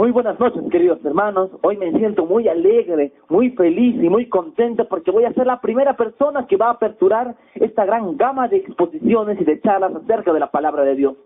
Muy buenas noches, queridos hermanos. Hoy me siento muy alegre, muy feliz y muy contento porque voy a ser la primera persona que va a aperturar esta gran gama de exposiciones y de charlas acerca de la palabra de Dios.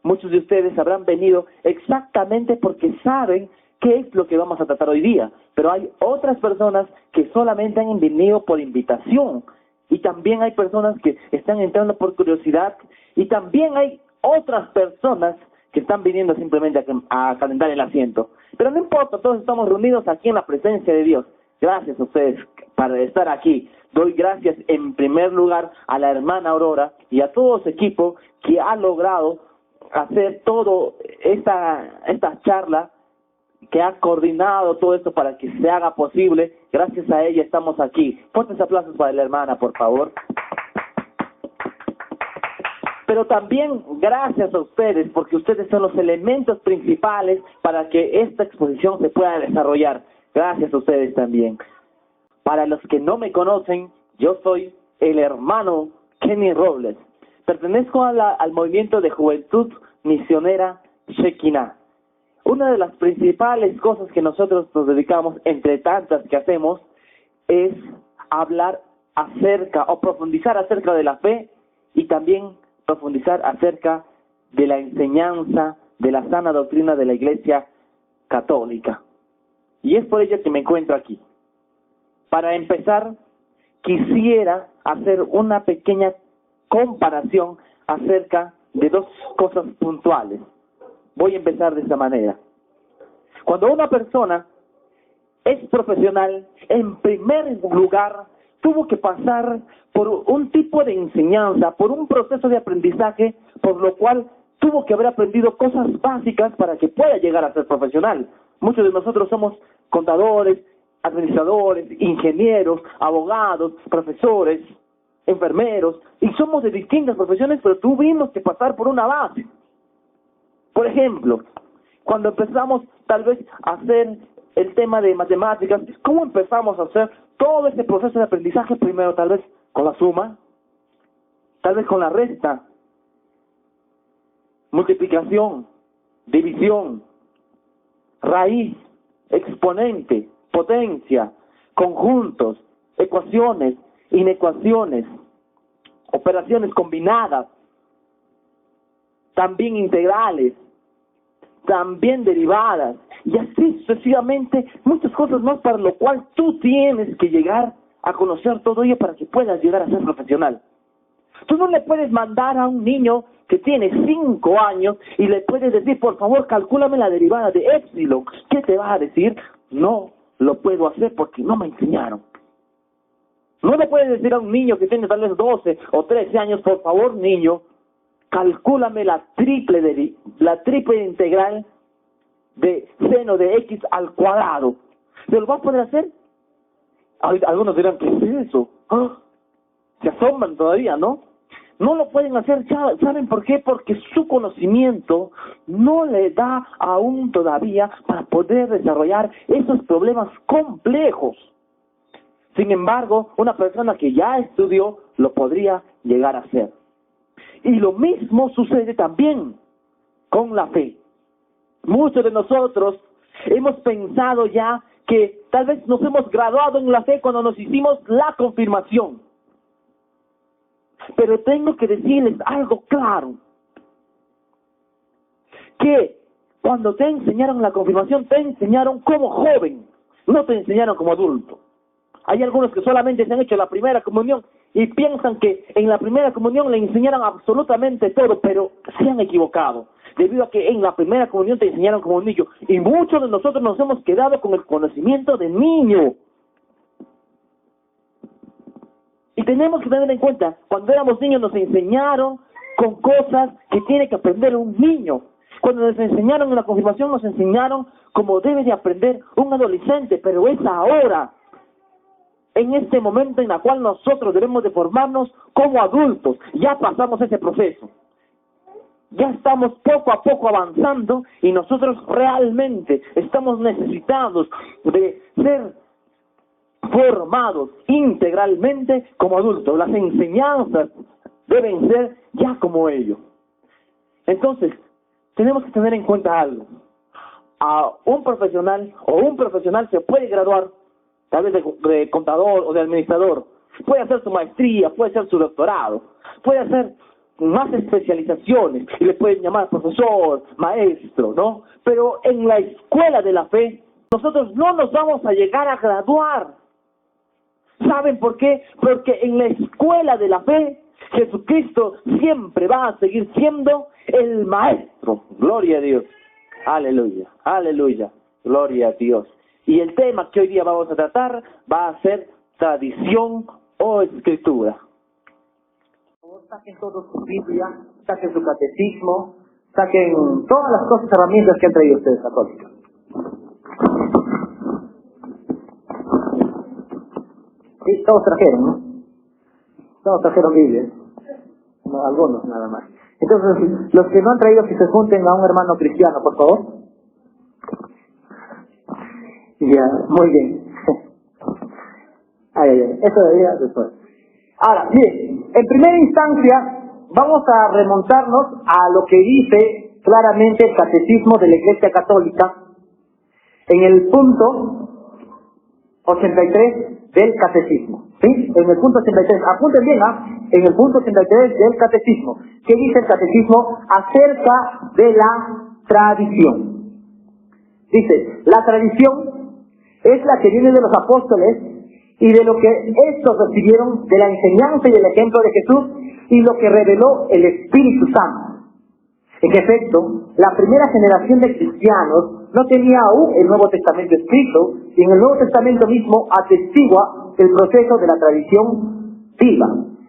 Muchos de ustedes habrán venido exactamente porque saben qué es lo que vamos a tratar hoy día, pero hay otras personas que solamente han venido por invitación y también hay personas que están entrando por curiosidad y también hay otras personas que están viniendo simplemente a calentar el asiento. Pero no importa, todos estamos reunidos aquí en la presencia de Dios. Gracias a ustedes por estar aquí. Doy gracias en primer lugar a la hermana Aurora y a todo su equipo que ha logrado hacer todo esta charla, que ha coordinado todo esto para que se haga posible. Gracias a ella estamos aquí. Fuertes aplausos para la hermana, por favor. Pero también gracias a ustedes, porque ustedes son los elementos principales para que esta exposición se pueda desarrollar. Gracias a ustedes también. Para los que no me conocen, yo soy el hermano Kenny Robles. Pertenezco al movimiento de juventud misionera Shekinah. Una de las principales cosas que nosotros nos dedicamos, entre tantas que hacemos, es hablar acerca o profundizar acerca de la fe y también profundizar acerca de la enseñanza de la sana doctrina de la Iglesia Católica. Y es por ello que me encuentro aquí. Para empezar, quisiera hacer una pequeña comparación acerca de dos cosas puntuales. Voy a empezar de esta manera. Cuando una persona es profesional, en primer lugar, tuvo que pasar por un tipo de enseñanza, por un proceso de aprendizaje, por lo cual tuvo que haber aprendido cosas básicas para que pueda llegar a ser profesional. Muchos de nosotros somos contadores, administradores, ingenieros, abogados, profesores, enfermeros, y somos de distintas profesiones, pero tuvimos que pasar por una base. Por ejemplo, cuando empezamos tal vez a hacer el tema de matemáticas, ¿cómo empezamos a hacer todo ese proceso de aprendizaje? Primero tal vez con la suma, tal vez con la resta, multiplicación, división, raíz, exponente, potencia, conjuntos, ecuaciones, inecuaciones, operaciones combinadas, también integrales, también derivadas, y así sucesivamente muchas cosas más, para lo cual tú tienes que llegar a conocer todo ello para que puedas llegar a ser profesional. Tú no le puedes mandar a un niño que tiene 5 años y le puedes decir, por favor, calcúlame la derivada de épsilon. ¿Qué te va a decir? No lo puedo hacer porque no me enseñaron. No le puedes decir a un niño que tiene tal vez 12 o 13 años, por favor, niño, calcúlame la triple integral de seno de x al cuadrado. ¿Se lo va a poder hacer? Algunos dirán, ¿qué es eso? ¿Ah? Se asombran todavía, ¿no? No lo pueden hacer. ¿Saben por qué? Porque su conocimiento no le da aún todavía para poder desarrollar esos problemas complejos. Sin embargo, una persona que ya estudió lo podría llegar a hacer. Y lo mismo sucede también con la fe. Muchos de nosotros hemos pensado ya que tal vez nos hemos graduado en la fe cuando nos hicimos la confirmación. Pero tengo que decirles algo claro, que cuando te enseñaron la confirmación, te enseñaron como joven, no te enseñaron como adulto. Hay algunos que solamente se han hecho la primera comunión y piensan que en la primera comunión le enseñaron absolutamente todo, pero se han equivocado, debido a que en la primera comunión te enseñaron como un niño, y muchos de nosotros nos hemos quedado con el conocimiento de niño. Y tenemos que tener en cuenta, cuando éramos niños nos enseñaron con cosas que tiene que aprender un niño. Cuando nos enseñaron en la confirmación, nos enseñaron como debe de aprender un adolescente, pero es ahora, en este momento en el cual nosotros debemos de formarnos como adultos. Ya pasamos ese proceso. Ya estamos poco a poco avanzando y nosotros realmente estamos necesitados de ser formados integralmente como adultos. Las enseñanzas deben ser ya como ellos. Entonces, tenemos que tener en cuenta algo. a un profesional o un profesional se puede graduar, tal vez de contador o de administrador, puede hacer su maestría, puede hacer su doctorado, puede hacer más especializaciones y le pueden llamar profesor, maestro, ¿no? Pero en la escuela de la fe, nosotros no nos vamos a llegar a graduar. ¿Saben por qué? Porque en la escuela de la fe, Jesucristo siempre va a seguir siendo el maestro. Gloria a Dios. Aleluya, aleluya, gloria a Dios. Y el tema que hoy día vamos a tratar va a ser tradición o escritura. Saquen todos su Biblia, saquen su catecismo, saquen todas las cosas, herramientas que han traído ustedes católicos. Sí, todos trajeron, ¿no? Todos trajeron Biblias. No, algunos nada más. Entonces, los que no han traído, que se junten a un hermano cristiano, por favor. Ya, muy bien. Eso debería después. Ahora, bien, en primera instancia, vamos a remontarnos a lo que dice claramente el Catecismo de la Iglesia Católica en el punto 83 del Catecismo. ¿Sí? En el punto 83, apunten bien, en el punto 83 del Catecismo. ¿Qué dice el Catecismo acerca de la tradición? Dice, la tradición es la que viene de los apóstoles y de lo que estos recibieron de la enseñanza y del ejemplo de Jesús y lo que reveló el Espíritu Santo. En efecto, la primera generación de cristianos no tenía aún el Nuevo Testamento escrito, y en el Nuevo Testamento mismo atestigua el proceso de la tradición viva.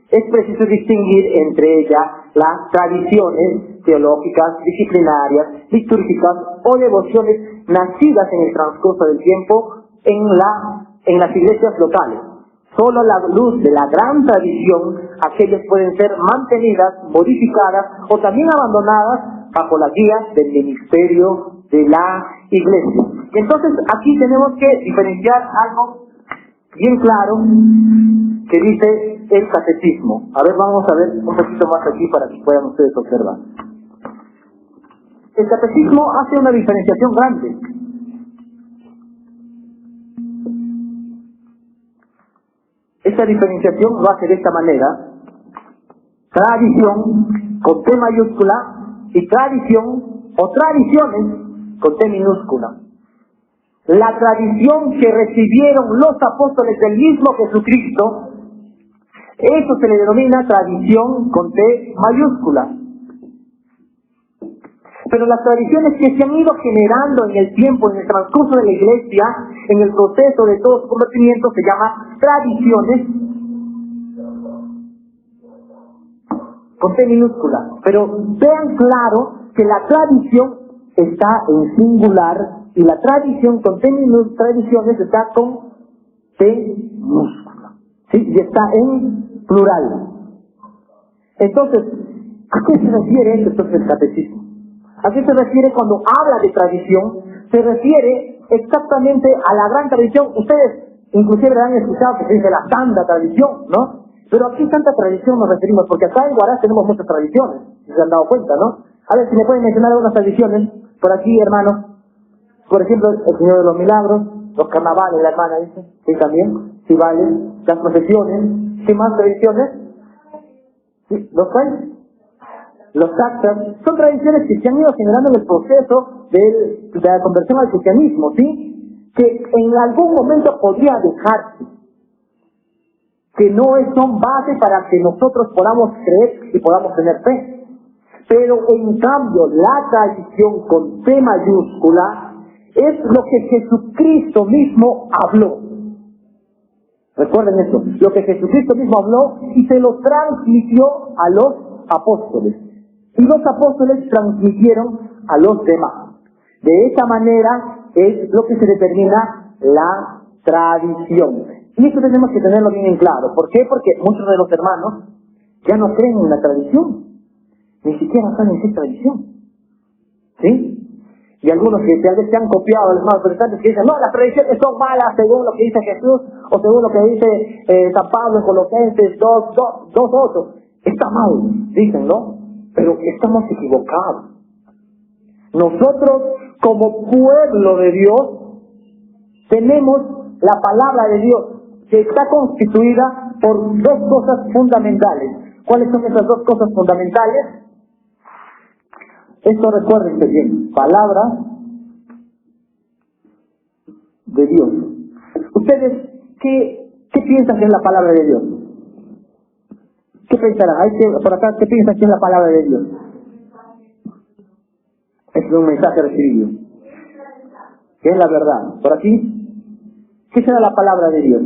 Es preciso distinguir entre ellas las tradiciones teológicas, disciplinarias, litúrgicas o devociones nacidas en el transcurso del tiempo en las iglesias locales. Solo a la luz de la gran tradición, aquellas pueden ser mantenidas, modificadas o también abandonadas bajo la guía del ministerio de la iglesia. Y entonces aquí tenemos que diferenciar algo bien claro que dice el catecismo. A ver, vamos a ver un poquito más aquí para que puedan ustedes observar. El catecismo hace una diferenciación grande. Esta diferenciación lo hace de esta manera: tradición con T mayúscula y tradición o tradiciones con T minúscula. La tradición que recibieron los apóstoles del mismo Jesucristo, eso se le denomina tradición con T mayúscula. Pero las tradiciones que se han ido generando en el tiempo, en el transcurso de la iglesia, en el proceso de todo su conocimiento, se llama tradiciones con T minúscula. Pero vean claro que la tradición está en singular y la tradición con T minúscula, tradiciones está con T minúscula. ¿Sí? Y está en plural. Entonces, ¿a qué se refiere esto entonces el catecismo? ¿A qué se refiere cuando habla de tradición? Se refiere exactamente a la gran tradición. Ustedes inclusive han escuchado que se dice la santa tradición, ¿no? Pero ¿a qué santa tradición nos referimos? Porque acá en Huaraz tenemos muchas tradiciones, si se han dado cuenta, ¿no? A ver si me pueden mencionar algunas tradiciones por aquí, hermanos. Por ejemplo, el Señor de los Milagros, los carnavales, la hermana dice, sí también, sí vale, las procesiones, ¿qué más tradiciones? ¿Sí? ¿Los cuales? Los actas, son tradiciones que se han ido generando en el proceso de la conversión al cristianismo, ¿sí? Que en algún momento podría dejarse, que no son base para que nosotros podamos creer y podamos tener fe. Pero en cambio, la tradición con T mayúscula es lo que Jesucristo mismo habló. Recuerden esto, lo que Jesucristo mismo habló y se lo transmitió a los apóstoles. Y los apóstoles transmitieron a los demás. De esta manera es lo que se determina la tradición. Y esto tenemos que tenerlo bien en claro. ¿Por qué? Porque muchos de los hermanos ya no creen en la tradición. Ni siquiera saben qué es tradición. ¿Sí? Y algunos que tal vez se han copiado a los más protestantes que dicen, no, las tradiciones son malas según lo que dice Jesús o según lo que dice San Pablo en Colosenses 2:8. Está mal, dicen, ¿no? Pero estamos equivocados. Nosotros, como pueblo de Dios, tenemos la palabra de Dios, que está constituida por dos cosas fundamentales. ¿Cuáles son esas dos cosas fundamentales? Esto recuérdense bien, palabra de Dios. ¿Ustedes qué piensan que es la palabra de Dios? ¿Qué pensarán? Por acá, ¿qué piensan que es la palabra de Dios? Es un mensaje recibido. ¿Qué es la verdad? Por aquí, ¿qué será la palabra de Dios?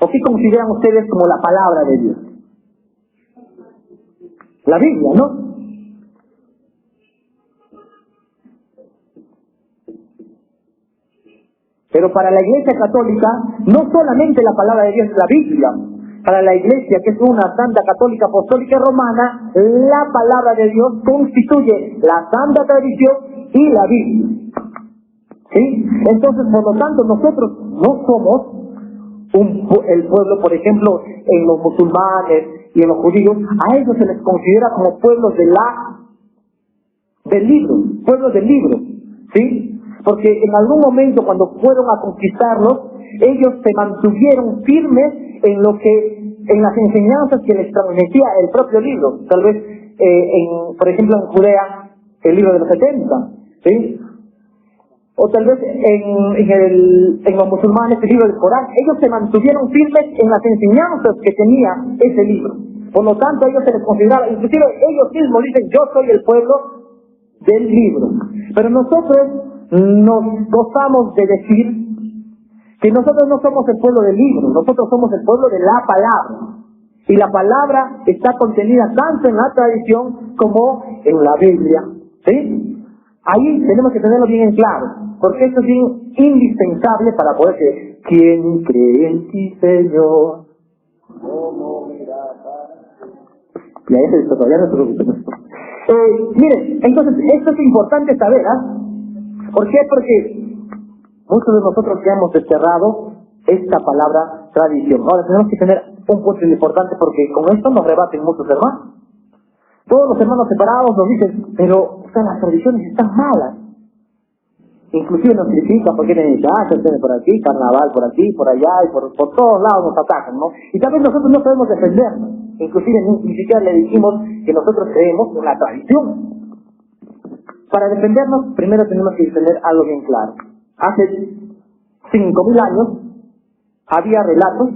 ¿O qué consideran ustedes como la palabra de Dios? La Biblia, ¿no? Pero para la Iglesia Católica, no solamente la palabra de Dios es la Biblia. Para la Iglesia, que es una Santa Católica Apostólica Romana, la palabra de Dios constituye la Santa Tradición y la Biblia. ¿Sí? Entonces, por lo tanto, nosotros no somos el pueblo, por ejemplo, en los musulmanes y en los judíos, a ellos se les considera como pueblos del libro, pueblos del libro, ¿sí? Porque en algún momento, cuando fueron a conquistarlos, ellos se mantuvieron firmes en las enseñanzas que les transmitía el propio libro. Tal vez, por ejemplo, en Judea, el libro de los 70, ¿sí? O tal vez en los musulmanes, el libro del Corán. Ellos se mantuvieron firmes en las enseñanzas que tenía ese libro. Por lo tanto, ellos se les consideraba, inclusive ellos mismos dicen, yo soy el pueblo del libro. Pero nosotros nos gozamos de decir que nosotros no somos el pueblo del libro, nosotros somos el pueblo de la palabra. Y la palabra está contenida tanto en la tradición como en la Biblia, ¿sí? Ahí tenemos que tenerlo bien en claro, porque esto es bien indispensable para poder decir, ¿quién cree en ti, Señor? ¿Cómo y a ese todavía no se preocupen. Miren, entonces, esto es importante saber, ¿ah? ¿Por qué? Porque muchos de nosotros que hemos desterrado esta palabra tradición. Ahora tenemos que tener un punto importante, porque con esto nos rebaten muchos hermanos. Todos los hermanos separados nos dicen, pero las tradiciones están malas. Inclusive nos critican porque tienen por aquí, carnaval por aquí, por allá, y por todos lados nos atacan, ¿no? Y tal vez nosotros no podemos defendernos. Inclusive ni siquiera le dijimos que nosotros creemos en la tradición. Para defendernos, primero tenemos que tener algo bien claro. Hace 5.000 años había relatos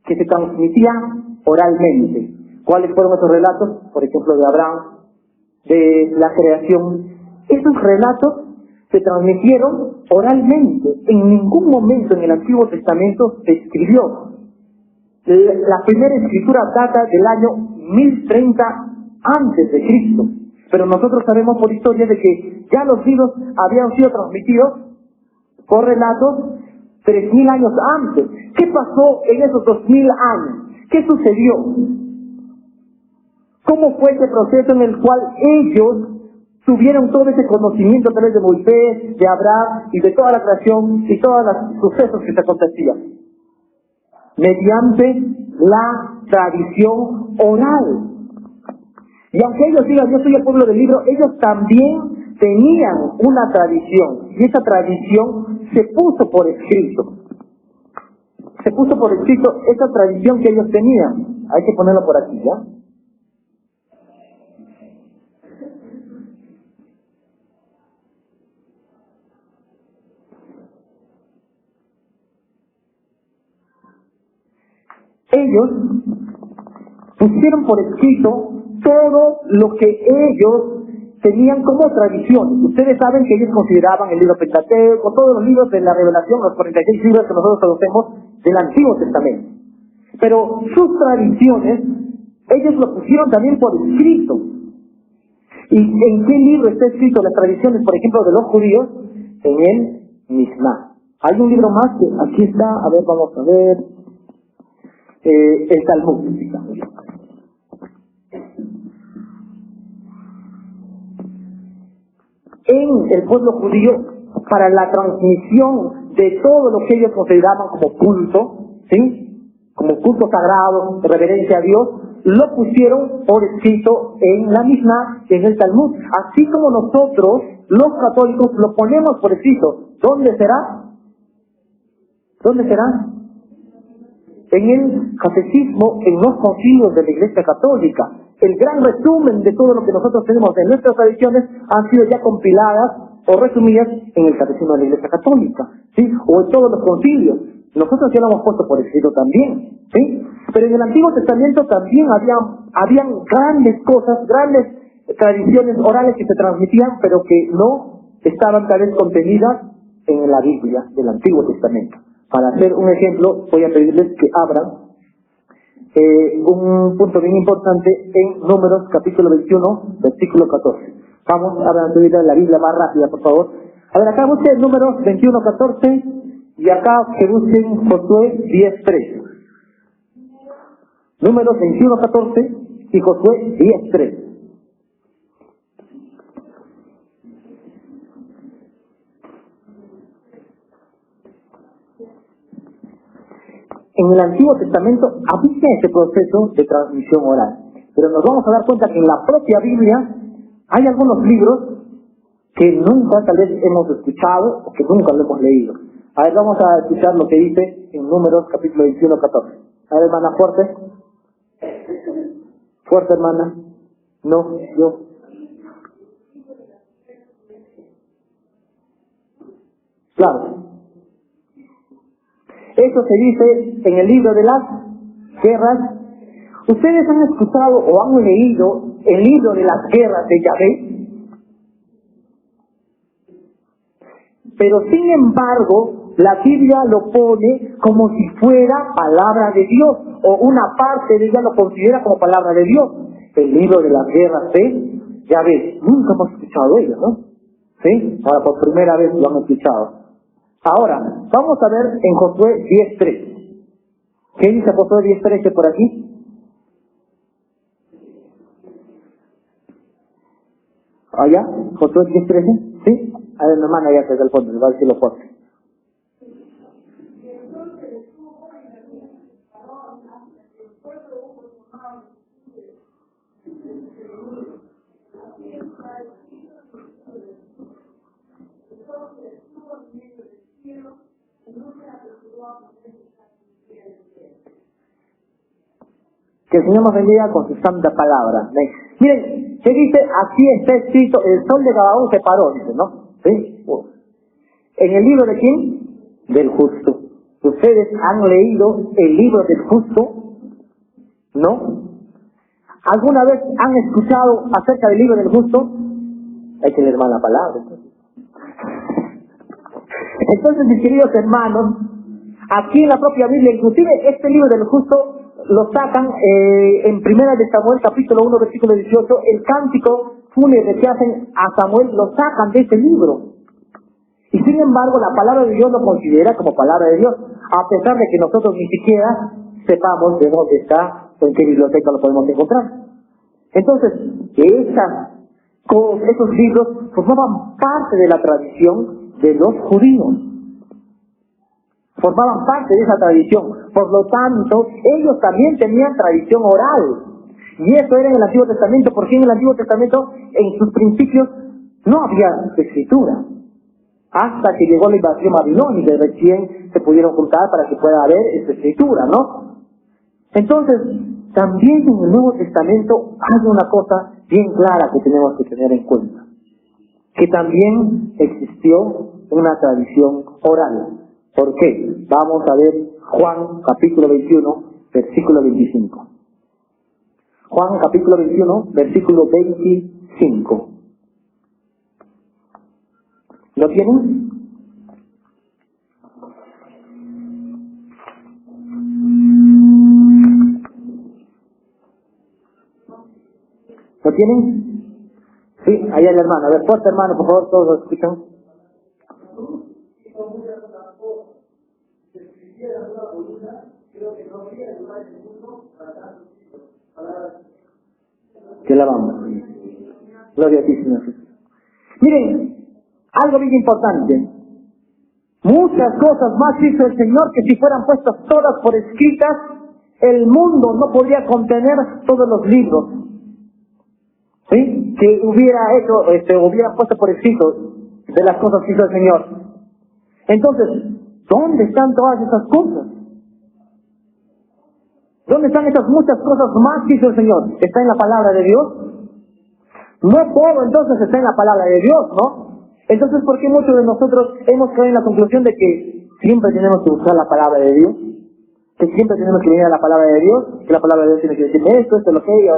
que se transmitían oralmente. ¿Cuáles fueron esos relatos? Por ejemplo, de Abraham, de la creación. Esos relatos se transmitieron oralmente. En ningún momento en el Antiguo Testamento se escribió. La primera escritura data del año 1030 antes de Cristo. Pero nosotros sabemos por historia de que ya los libros habían sido transmitidos por relatos 3.000 años antes. ¿Qué pasó en esos 2.000 años? ¿Qué sucedió? ¿Cómo fue ese proceso en el cual ellos tuvieron todo ese conocimiento a través de Moisés, de Abraham y de toda la creación y todos los sucesos que se acontecían? Mediante la tradición oral. Y aunque ellos digan, yo soy el pueblo del libro, ellos también tenían una tradición. Y esa tradición se puso por escrito. Se puso por escrito esa tradición que ellos tenían. Hay que ponerlo por aquí, ¿ya? Ellos pusieron por escrito todo lo que ellos tenían como tradición. Ustedes saben que ellos consideraban el libro Pentateuco, todos los libros de la Revelación, los 46 libros que nosotros conocemos del Antiguo Testamento. Pero sus tradiciones, ellos lo pusieron también por escrito. ¿Y en qué libro está escrito las tradiciones, por ejemplo, de los judíos? En el Mishnah. Hay un libro más que aquí está, a ver, vamos a ver, el Talmud. En el pueblo judío, para la transmisión de todo lo que ellos consideraban como culto, ¿sí? Como culto sagrado, de reverencia a Dios, lo pusieron por escrito en la Mishnah, que es el Talmud. Así como nosotros los católicos lo ponemos por escrito. ¿Dónde será? ¿Dónde será? En el catecismo, en los concilios de la Iglesia Católica. El gran resumen de todo lo que nosotros tenemos en nuestras tradiciones han sido ya compiladas o resumidas en el catecismo de la Iglesia Católica, ¿sí? O en todos los concilios. Nosotros ya lo hemos puesto por escrito también, ¿sí? Pero en el Antiguo Testamento también habían grandes cosas, grandes tradiciones orales que se transmitían, pero que no estaban tal vez contenidas en la Biblia del Antiguo Testamento. Para hacer un ejemplo, voy a pedirles que abran un punto bien importante en Números capítulo 21, versículo 14. Vamos a ver la Biblia más rápida, por favor. A ver, acá busquen Números 21, 14 y acá que busquen Josué 10, 3. Números 21, 14 y Josué 10, 3. En el Antiguo Testamento había ese proceso de transmisión oral, pero nos vamos a dar cuenta que en la propia Biblia hay algunos libros que nunca tal vez hemos escuchado o que nunca lo hemos leído. A ver, vamos a escuchar lo que dice en Números capítulo 21, 14. A ver, hermana, fuerte. Fuerte, hermana. No, yo. Claro. Eso se dice en el libro de las guerras. ¿Ustedes han escuchado o han leído el libro de las guerras de Yahvé? Pero sin embargo, la Biblia lo pone como si fuera palabra de Dios, o una parte de ella lo considera como palabra de Dios. El libro de las guerras de Yahvé. Nunca hemos escuchado ello, ¿no? ¿Sí? Ahora por primera vez lo han escuchado. Ahora, vamos a ver en Josué 10.3. ¿Qué dice Josué 10.13 por aquí? ¿Allá? ¿Josué 10.13? ¿Sí? A ver, mi hermana allá desde el fondo, le va a decir lo fuerte. Que el Señor nos bendiga con su santa palabra. Miren, ¿qué dice? Aquí está escrito, el sol de Gabaón se paró, dice, ¿no? ¿Sí? ¿En el libro de quién? Del justo. ¿Ustedes han leído el libro del justo? ¿No? ¿Alguna vez han escuchado acerca del libro del justo? Hay que leer más la palabra. Entonces, mis queridos hermanos, aquí en la propia Biblia, inclusive este libro del justo, lo sacan en Primera de Samuel, capítulo 1, versículo 18, el cántico fúnebre que hacen a Samuel, lo sacan de ese libro. Y sin embargo, la palabra de Dios lo considera como palabra de Dios, a pesar de que nosotros ni siquiera sepamos de dónde está, o en qué biblioteca lo podemos encontrar. Entonces, esos libros formaban parte de la tradición de los judíos. Formaban parte de esa tradición. Por lo tanto, ellos también tenían tradición oral. Y eso era en el Antiguo Testamento, porque en el Antiguo Testamento, en sus principios, no había escritura. Hasta que llegó la invasión babilónica, y recién se pudieron juntar para que pueda haber esa escritura, ¿no? Entonces, también en el Nuevo Testamento hay una cosa bien clara que tenemos que tener en cuenta. Que también existió una tradición oral. ¿Por qué? Vamos a ver Juan capítulo 21, versículo 25. Juan capítulo 21, versículo 25. ¿Lo tienen? ¿Lo tienen? Sí, ahí el hermano. A ver, fuerte hermano, por favor, todos lo escuchan. Que la vamos. Gloria a ti, Señor. Miren, algo bien importante. Muchas cosas más hizo el Señor que si fueran puestas todas por escritas, el mundo no podría contener todos los libros. ¿Sí? que hubiera hecho, hubiera puesto por escrito de las cosas que hizo el Señor. Entonces, ¿dónde están todas esas cosas? ¿Dónde están esas muchas cosas más que hizo el Señor? ¿Está en la palabra de Dios? No todo entonces está en la palabra de Dios, ¿no? Entonces, ¿por qué muchos de nosotros hemos caído en la conclusión de que siempre tenemos que buscar la palabra de Dios? Que siempre tenemos que venir a la palabra de Dios, que la palabra de Dios tiene que decirme esto, lo aquello.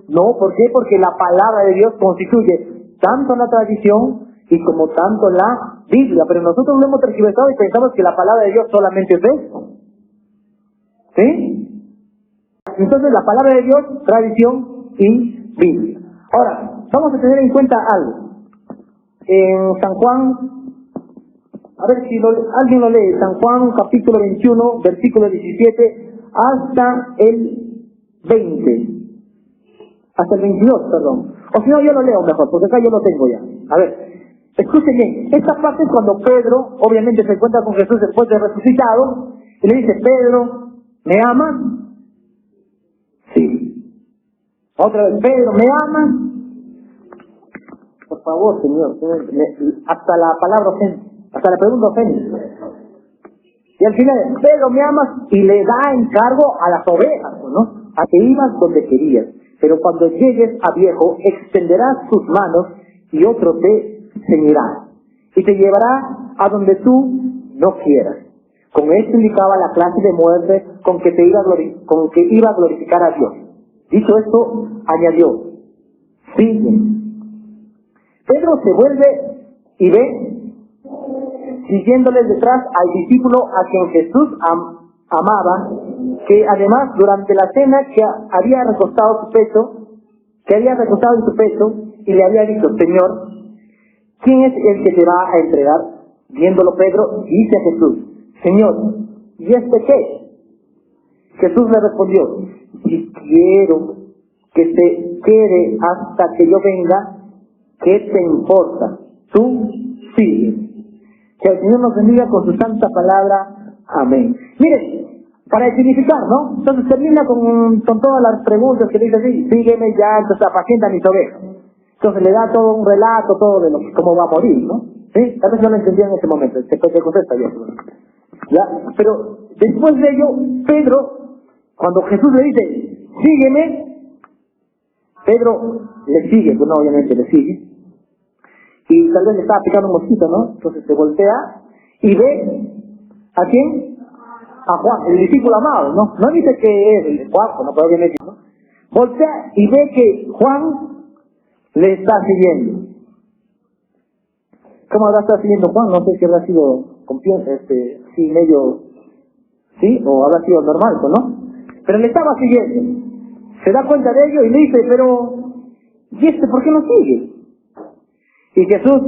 No, ¿por qué? Porque la palabra de Dios constituye tanto la tradición y como tanto la Biblia, pero nosotros lo hemos tergiversado y pensamos que la palabra de Dios solamente es esto. ¿Sí? Entonces la palabra de Dios, tradición y Biblia. Ahora, vamos a tener en cuenta algo. En San Juan, a ver si alguien lo lee, San Juan capítulo 21, versículo 17 hasta el 20. Hasta el 22, perdón. O si no, yo lo leo mejor, porque acá yo lo tengo ya. A ver, escuchen bien. Esta parte es cuando Pedro, obviamente, se encuentra con Jesús después de resucitado, y le dice, Pedro, ¿me amas? Sí. Otra vez, Pedro, ¿me amas? Por favor, Señor, hasta la palabra ofende, hasta la pregunta ofende. Y al final, Pedro, ¿me amas? Y le da encargo a las ovejas, ¿no? A que ibas donde querías. Pero cuando llegues a viejo, extenderás tus manos y otro te ceñirá. Y te llevará a donde tú no quieras. Con esto indicaba la clase de muerte con que iba a glorificar a Dios. Dicho esto, añadió, sigue. Pedro se vuelve y ve, siguiéndole detrás al discípulo a quien Jesús amaba, que además durante la cena que había recostado en su pecho, y le había dicho, Señor, ¿quién es el que te va a entregar? Viéndolo Pedro, dice a Jesús, Señor, ¿y este qué? Jesús le respondió, si quiero que se quede hasta que yo venga, ¿qué te importa? Tú sigue. Que el Señor nos bendiga con su santa palabra. Amén. Miren, para significar, ¿no? Entonces termina con todas las preguntas que dice así, sígueme ya, entonces apacienta mis ovejas. Entonces le da todo un relato, todo de cómo va a morir, ¿no? ¿Sí? Tal vez no lo entendía en ese momento, después se contesta bien. ¿Ya? Pero después de ello, Pedro, cuando Jesús le dice, sígueme, Pedro le sigue, pues no, obviamente le sigue. Y tal vez le estaba picando un mosquito, ¿no? Entonces se voltea y ve, ¿a quién? A Juan, el discípulo amado, ¿no? No dice que es el cuarto, ¿no? Pero obviamente, ¿no? Voltea y ve que Juan le está siguiendo. ¿Cómo habrá estado siguiendo Juan? No sé si habrá sido sí, medio, ¿sí? O habrá sido normal, ¿no? Pero le estaba siguiendo. Se da cuenta de ello y le dice, pero, ¿y por qué no sigue? Y Jesús,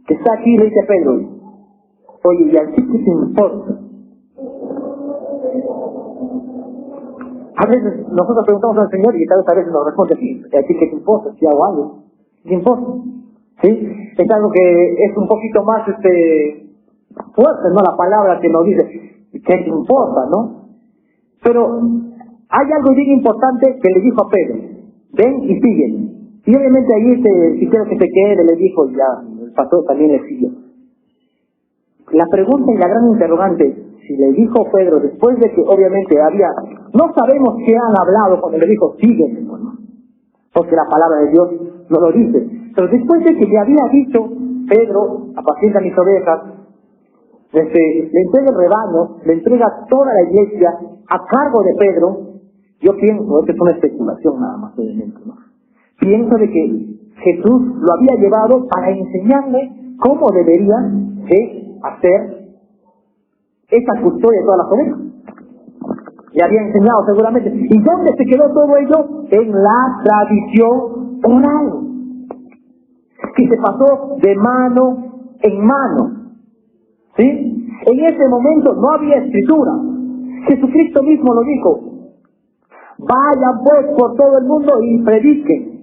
que está aquí, le dice a Pedro, oye, ¿y a ti qué te importa? A veces nosotros preguntamos al Señor y tal vez a veces nos responde, sí, ¿a ti qué te importa? Si hago algo, ¿qué te importa? ¿Sí? Es algo que es un poquito más fuerte, ¿no? La palabra que nos dice, ¿qué te importa, no? Pero hay algo bien importante que le dijo a Pedro, ven y sigue. Y obviamente allí, si quiero que se quede, le dijo, ya, el pastor también le siguió. La pregunta y la gran interrogante, si le dijo Pedro, después de que obviamente no sabemos qué han hablado cuando le dijo, sígueme, ¿no? Porque la palabra de Dios no lo dice. Pero después de que le había dicho, Pedro, apacienta mis ovejas, le entrega el rebaño, le entrega toda la iglesia a cargo de Pedro, yo pienso, esta es una especulación nada más, obviamente, ¿no? Pienso de que Jesús lo había llevado para enseñarle cómo debería de hacer esa custodia de todas las ovejas. Le había enseñado seguramente. ¿Y dónde se quedó todo ello? En la tradición oral, que se pasó de mano en mano. ¿Sí? En ese momento no había escritura. Jesucristo mismo lo dijo. Vayan pues por todo el mundo y prediquen,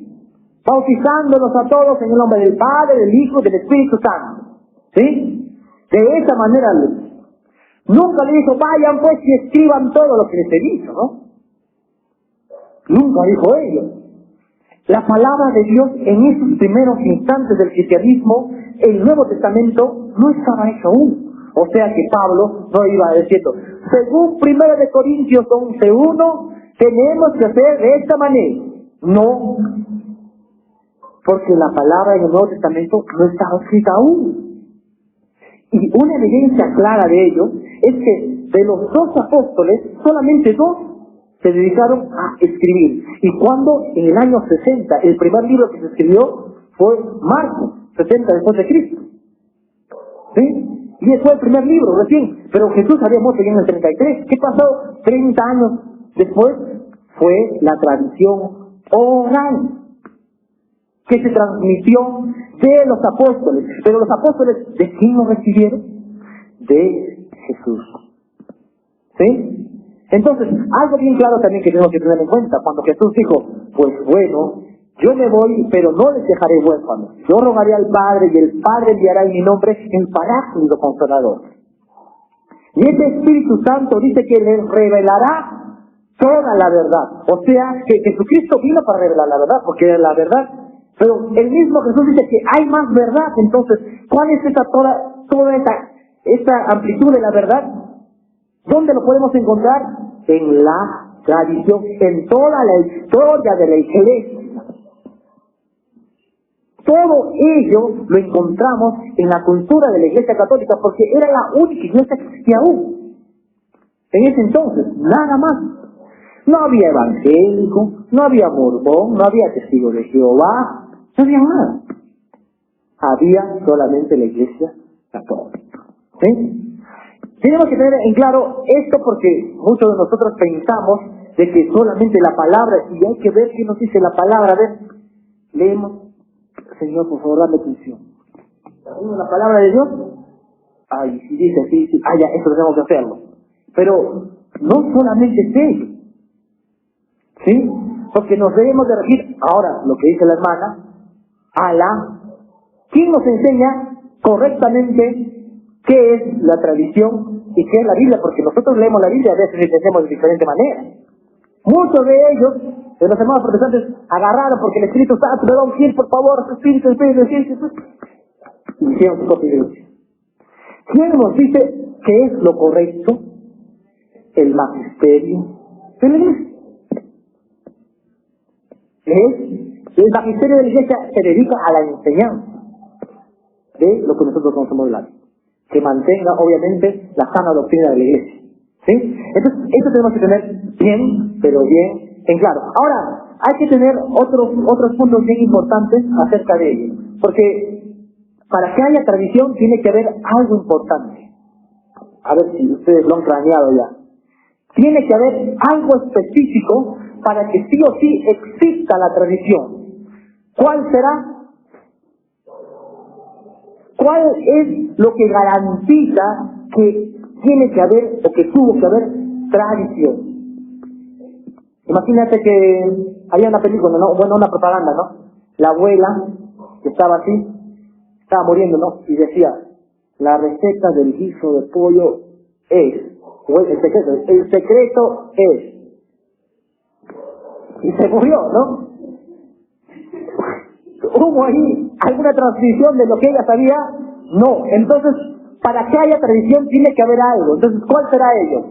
bautizándolos a todos en el nombre del Padre, del Hijo y del Espíritu Santo. ¿Sí? De esa manera nunca le dijo, vayan pues y escriban todo lo que les he dicho, ¿no? Nunca dijo ello. La palabra de Dios en esos primeros instantes del cristianismo, el Nuevo Testamento no estaba hecho aún. O sea que Pablo no iba diciendo, según 1 de Corintios 11:1, tenemos que hacer de esta manera. No, porque la palabra en el Nuevo Testamento no estaba escrita aún. Y una evidencia clara de ello es que de los 2 apóstoles, solamente 2 se dedicaron a escribir. Y cuando en el año 60, el primer libro que se escribió fue Marcos, 60 después de Cristo. ¿Sí? Y ese fue el primer libro, recién. Pero Jesús había muerto ya en el 33. ¿Qué pasó 30 años después? Fue la tradición oral que se transmitió de los apóstoles. Pero los apóstoles, ¿de quién lo recibieron? De Jesús. ¿Sí? Entonces, algo bien claro también que tenemos que tener en cuenta, cuando Jesús dijo, pues bueno, yo me voy, pero no les dejaré huérfanos. Yo rogaré al Padre, y el Padre enviará en mi nombre el Paráclito Consolador. Y ese Espíritu Santo dice que les revelará toda la verdad. O sea, que Jesucristo vino para revelar la verdad, porque era la verdad. Pero el mismo Jesús dice que hay más verdad. Entonces, ¿cuál es toda esa amplitud de la verdad? ¿Dónde lo podemos encontrar? En la tradición, en toda la historia de la Iglesia. Todo ello lo encontramos en la cultura de la Iglesia Católica, porque era la única iglesia que existía aún. En ese entonces, nada más. No había evangélico, no había mormón, no había testigo de Jehová, no había nada. Había solamente la Iglesia Católica. ¿Sí? Tenemos que tener en claro esto porque muchos de nosotros pensamos de que solamente la palabra, y hay que ver qué nos dice la palabra. A ver, leemos. Señor, por favor, dame atención. ¿La palabra de Dios? Ay, si dice, sí, ya, eso tenemos que hacerlo. Pero no solamente es ello. ¿Sí? Porque nos debemos de regir, ahora, lo que dice la hermana, ¿quién nos enseña correctamente qué es la tradición y qué es la Biblia? Porque nosotros leemos la Biblia, a veces la entendemos de diferente manera. Muchos de ellos, de los hermanos protestantes, agarraron porque el Espíritu Santo, perdón, ¿quién, por favor, Espíritu, y hicieron su propia iglesia. ¿Quién nos dice qué es lo correcto? El magisterio de la iglesia. El magisterio de la iglesia se dedica a la enseñanza de lo que nosotros conocemos de la Biblia, que mantenga obviamente la sana doctrina de la iglesia. ¿Sí? Entonces, esto tenemos que tener bien, pero bien en claro. Ahora, hay que tener otros puntos bien importantes acerca de ello, porque para que haya tradición tiene que haber algo importante. A ver si ustedes lo han craneado ya. Tiene que haber algo específico para que sí o sí exista la tradición. ¿Cuál será? ¿Cuál es lo que garantiza que tiene que haber o que tuvo que haber tradición? Imagínate que había una película, ¿no? Bueno, una propaganda, ¿no? La abuela, que estaba así, estaba muriendo, ¿no? Y decía, la receta del guiso de pollo es, o el secreto es. Y se murió, ¿no? ¿Hubo ahí alguna transmisión de lo que ella sabía? No. Entonces, para que haya tradición tiene que haber algo. Entonces, ¿cuál será ello?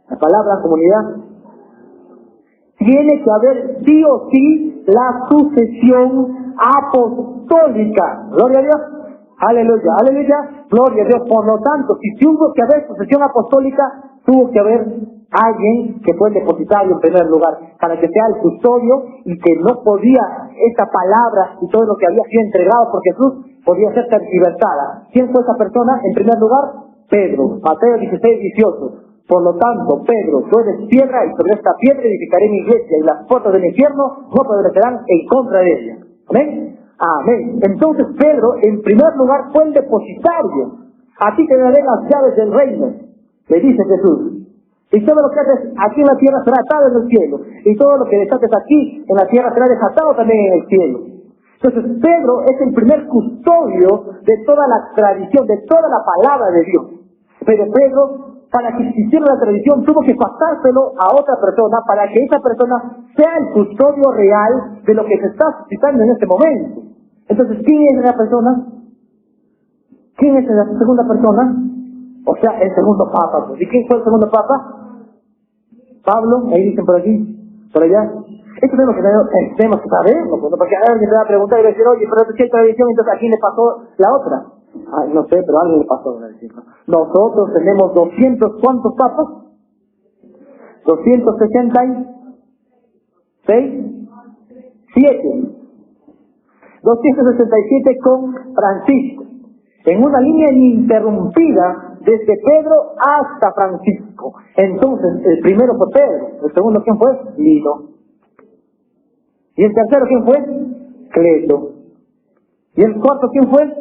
La palabra comunidad. Tiene que haber sí o sí la sucesión apostólica. Gloria a Dios. Aleluya, aleluya, gloria a Dios. Por lo tanto, si tuvo que haber sucesión apostólica, tuvo que haber alguien que fue el depositario en primer lugar, para que sea el custodio y que no podía esa palabra y todo lo que había sido entregado por Jesús podía ser tergiversada. ¿Quién fue esa persona? En primer lugar, Pedro. Mateo 16:18. Por lo tanto, Pedro, tú eres piedra y sobre esta piedra edificaré mi iglesia y las puertas del infierno no prevalecerán en contra de ella. ¿Amén? Amén. Entonces Pedro, en primer lugar, fue el depositario. A ti te daré las llaves del reino, le dice Jesús. Y todo lo que haces aquí en la tierra será atado en el cielo. Y todo lo que desates aquí en la tierra será desatado también en el cielo. Entonces Pedro es el primer custodio de toda la tradición, de toda la palabra de Dios. Pero Pedro para que existiera la tradición, tuvo que pasárselo a otra persona para que esa persona sea el custodio real de lo que se está suscitando en este momento. Entonces, ¿quién es esa persona? ¿Quién es la segunda persona? O sea, el segundo papa. Pues. ¿Y quién fue el segundo papa? Pablo, ahí dicen por aquí, por allá. Esto tenemos que saberlo, pues, ¿no? Porque a alguien se va a preguntar y va a decir, oye, pero ¿qué tradición? Entonces, ¿a quién le pasó la otra? Ay, no sé, pero a alguien le pasó. Nosotros tenemos 200, ¿cuántos papas? 266, 7. 267 con Francisco. En una línea ininterrumpida desde Pedro hasta Francisco. Entonces, el primero fue Pedro, el segundo, ¿quién fue? Lino. Y el tercero, ¿quién fue? Cleto. Y el cuarto, ¿quién fue?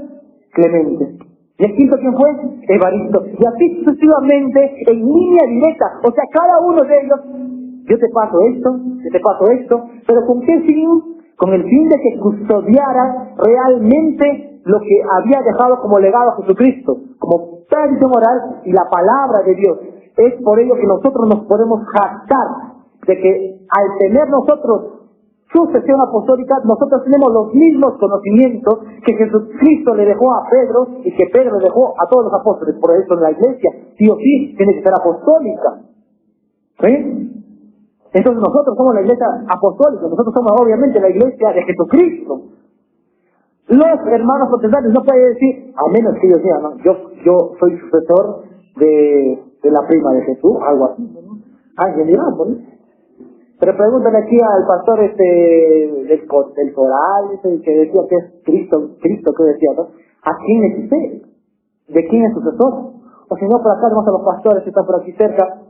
Clemente. Y el quinto, ¿quién fue? Evaristo. Y así sucesivamente, en línea directa. O sea, cada uno de ellos, yo te paso esto, yo te paso esto, pero ¿con qué fin? Con el fin de que custodiara realmente lo que había dejado como legado a Jesucristo, como tradición oral y la palabra de Dios. Es por ello que nosotros nos podemos jactar de que al tener nosotros sucesión apostólica, nosotros tenemos los mismos conocimientos que Jesucristo le dejó a Pedro y que Pedro le dejó a todos los apóstoles. Por eso la iglesia, sí o sí, tiene que ser apostólica. ¿Sí? Entonces nosotros somos la iglesia apostólica, nosotros somos obviamente la iglesia de Jesucristo. Los hermanos protestantes no pueden decir, a menos que ellos digan, no, yo soy sucesor de la prima de Jesús, algo así, ¿no? Alguien dirá, ¿no? Pero pregúntale aquí al pastor del coral, ese que decía que es Cristo que decía, ¿no? ¿A quién le sucede? ¿De quién es sucesor? O si no, por acá tenemos a los pastores que están por aquí cerca.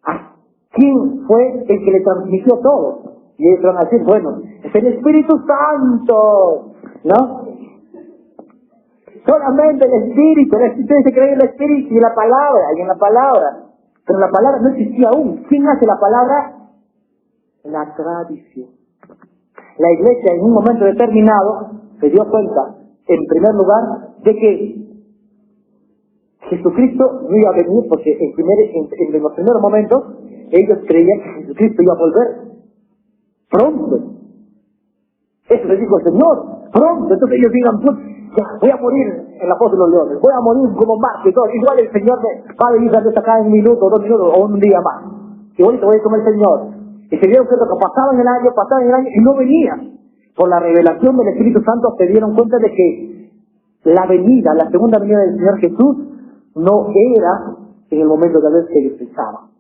¿A quién fue el que le transmitió todo? Y ellos van a decir, bueno, es el Espíritu Santo, ¿no? Solamente el Espíritu se cree en el Espíritu y en la palabra, pero la palabra no existía aún. ¿Quién hace la palabra? La tradición. La iglesia en un momento determinado se dio cuenta, en primer lugar, de que Jesucristo no iba a venir porque en los primeros momentos ellos creían que Jesucristo iba a volver pronto. Eso les dijo el Señor, pronto. Entonces ellos digan, pues, ya, voy a morir en la fosa de los leones, voy a morir como Marco y todo. Igual el Señor me va a venir a destacar en un minuto, 2 minutos o un día más. Igual te voy a comer el Señor. Y se dieron cuenta que pasaban el año y no venía. Por la revelación del Espíritu Santo se dieron cuenta de que la segunda venida del Señor Jesús no era en el momento de vez que ellos pensaban.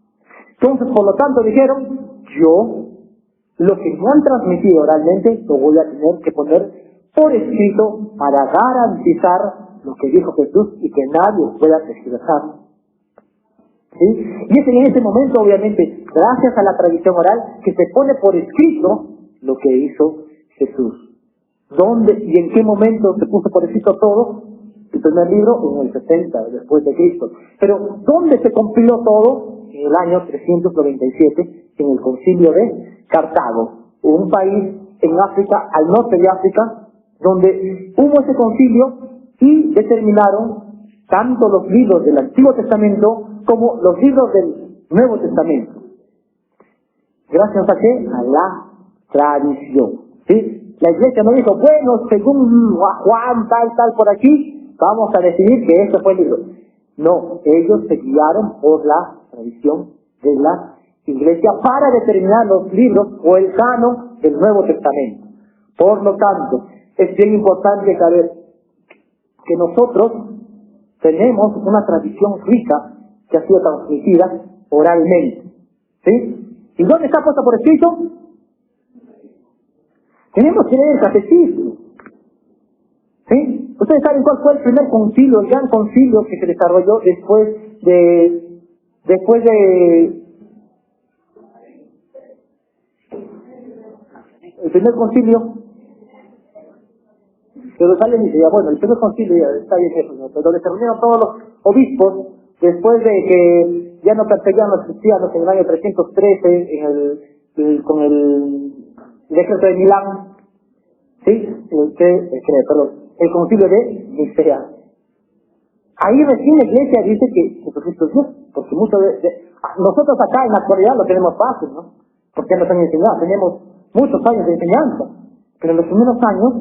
Entonces, por lo tanto, dijeron, lo que me han transmitido oralmente, lo voy a tener que poner por escrito para garantizar lo que dijo Jesús y que nadie pueda tergiversar. ¿Sí? Y es en ese momento, obviamente, gracias a la tradición oral, que se pone por escrito lo que hizo Jesús. ¿Dónde y en qué momento se puso por escrito todo? El primer libro en el 60 después de Cristo. Pero ¿dónde se compiló todo? En el año 397, en el concilio de Cartago, un país en África, al norte de África, donde hubo ese concilio y determinaron tanto los libros del Antiguo Testamento como los libros del Nuevo Testamento. ¿Gracias a qué? A la tradición. ¿Sí? La iglesia no dijo, bueno, según Juan, tal, por aquí, vamos a decidir que este fue el libro. No, ellos se guiaron por la tradición de la iglesia para determinar los libros o el canon del Nuevo Testamento. Por lo tanto, es bien importante saber que nosotros tenemos una tradición rica que ha sido transmitida oralmente. ¿Sí? ¿Y dónde está puesta por escrito? Tenemos que leer el catecismo. ¿Sí? Ustedes saben cuál fue el primer concilio, el gran concilio que se desarrolló después de el primer concilio. Jerusalén dice, bueno, el primer concilio ya está bien eso, ¿no? Pero donde se reunieron todos los obispos después de que ya no perseguían a los cristianos en el año 313 con el decreto de Milán, ¿sí? El concilio de Nicea. Ahí recién la iglesia dice que Jesucristo es Dios, porque nosotros acá en la actualidad lo tenemos fácil, ¿no? Porque nos han enseñado, tenemos muchos años de enseñanza, pero en los primeros años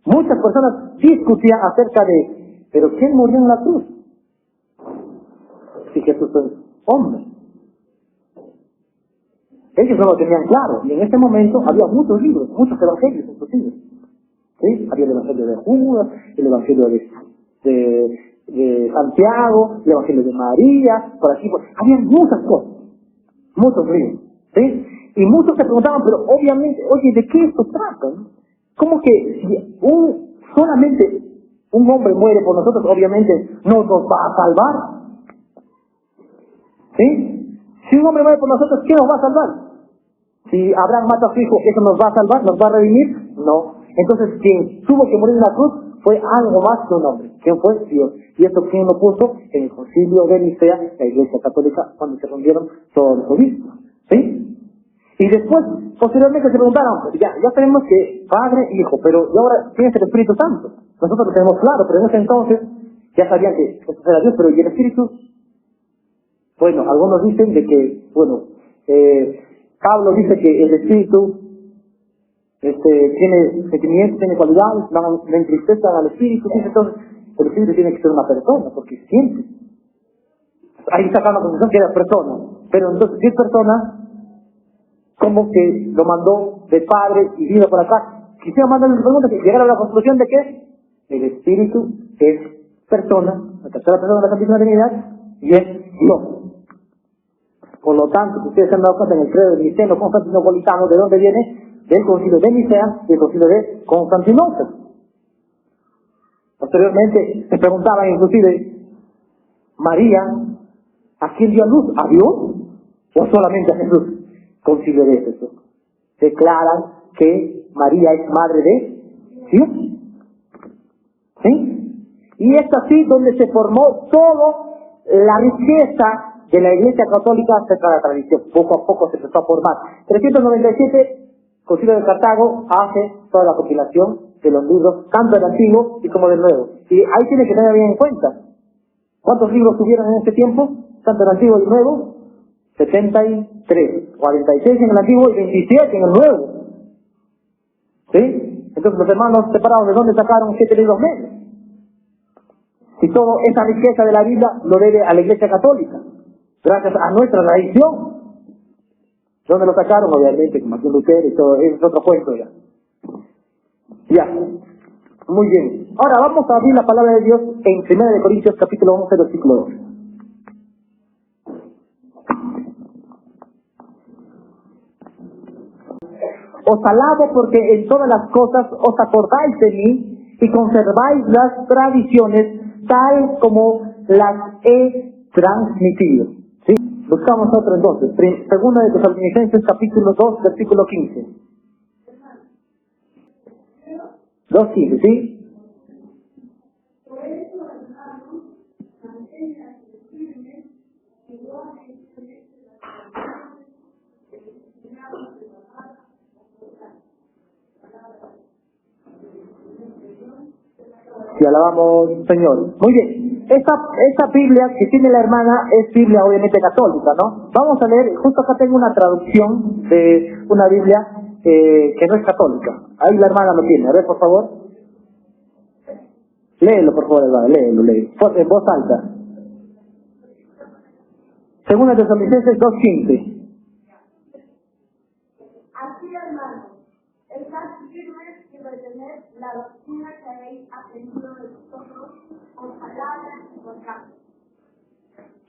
muchas personas discutían acerca de, ¿pero quién murió en la cruz? Si Jesús es hombre. Ellos no lo tenían claro, y en ese momento había muchos libros, muchos evangelios inclusive. ¿Sí? Había el evangelio de Judas, el evangelio de Santiago, el evangelio de María, por aquí, había muchas cosas, muchos libros. ¿Sí? Y muchos se preguntaban, pero obviamente, oye, ¿de qué esto trata? ¿No? ¿Cómo que si solamente un hombre muere por nosotros, obviamente no nos va a salvar? ¿Sí? Si un hombre muere por nosotros, ¿qué nos va a salvar? Si Abraham mata a su hijo, ¿eso nos va a salvar? ¿Nos va a redimir? No. Entonces, quien tuvo que morir en la cruz fue algo más que un hombre. ¿Quién fue? Dios. ¿Y esto quién lo puso? En el concilio de Nicea, la Iglesia Católica, cuando se reunieron todos los obispos. ¿Sí? Y después, posteriormente se preguntaron, ya tenemos que Padre, Hijo, pero ¿y ahora quién es el Espíritu Santo? Nosotros lo tenemos claro, pero en ese entonces ya sabían que Jesús era Dios, pero ¿y el Espíritu? Bueno, algunos dicen de que, Pablo dice que el Espíritu tiene sentimientos, tiene cualidades, le entristecen al Espíritu, dice entonces, el Espíritu tiene que ser una persona, porque siente. Ahí sacan la conclusión que era persona, pero entonces, si es persona, como que lo mandó de Padre y vino por acá. Quisiera mandarle una pregunta que llegara a la conclusión de que el Espíritu es persona, la tercera persona de la Santísima Trinidad, y es Dios. Por lo tanto, si ustedes se han dado cuenta en el credo de Niceno Constantinopolitano, ¿de dónde viene? Del concilio de Nicea y del concilio de Constantinopla. Posteriormente se preguntaban inclusive, María, ¿a quién dio a luz? ¿A Dios o solamente a Jesús? Concilio de Éfeso. Declaran que María es madre de Dios. ¿Sí? Y es así donde se formó toda la riqueza de la Iglesia Católica acerca de la tradición. Poco a poco se empezó a formar. 397, Concilio de Cartago hace toda la compilación de los libros, tanto del Antiguo y como del Nuevo. Y ahí tiene que tener bien en cuenta. ¿Cuántos libros tuvieron en ese tiempo? Tanto el Antiguo y el Nuevo. 73, 46 en el Antiguo y 27 en el Nuevo. ¿Sí? Entonces los hermanos separados, ¿de dónde sacaron 7 libros menos? Y toda esa riqueza de la Biblia lo debe a la Iglesia Católica, gracias a nuestra tradición. ¿Dónde lo sacaron? Obviamente, como Martín Lutero y todo, eso es otro cuento ya. Ya, muy bien. Ahora vamos a abrir la palabra de Dios en 1 Corintios capítulo 11, versículo 2. Os alabo porque en todas las cosas os acordáis de mí y conserváis las tradiciones tal como las he transmitido. ¿Sí? Buscamos otro entonces. Segunda de Tesalonicenses capítulo 2, versículo 15. 2:15, ¿sí? Y alabamos, Señor. Muy bien. Esta Biblia que tiene la hermana es Biblia obviamente católica, ¿no? Vamos a leer, justo acá tengo una traducción de una Biblia que no es católica. Ahí la hermana lo tiene. A ver, por favor. Léelo, por favor, hermano. Léelo. En voz alta. Segunda de Tesalonicenses 2:15. Así, hermanos, estad firmes y retener la doctrina que habéis aprendido de vosotros, con palabras y con cantos.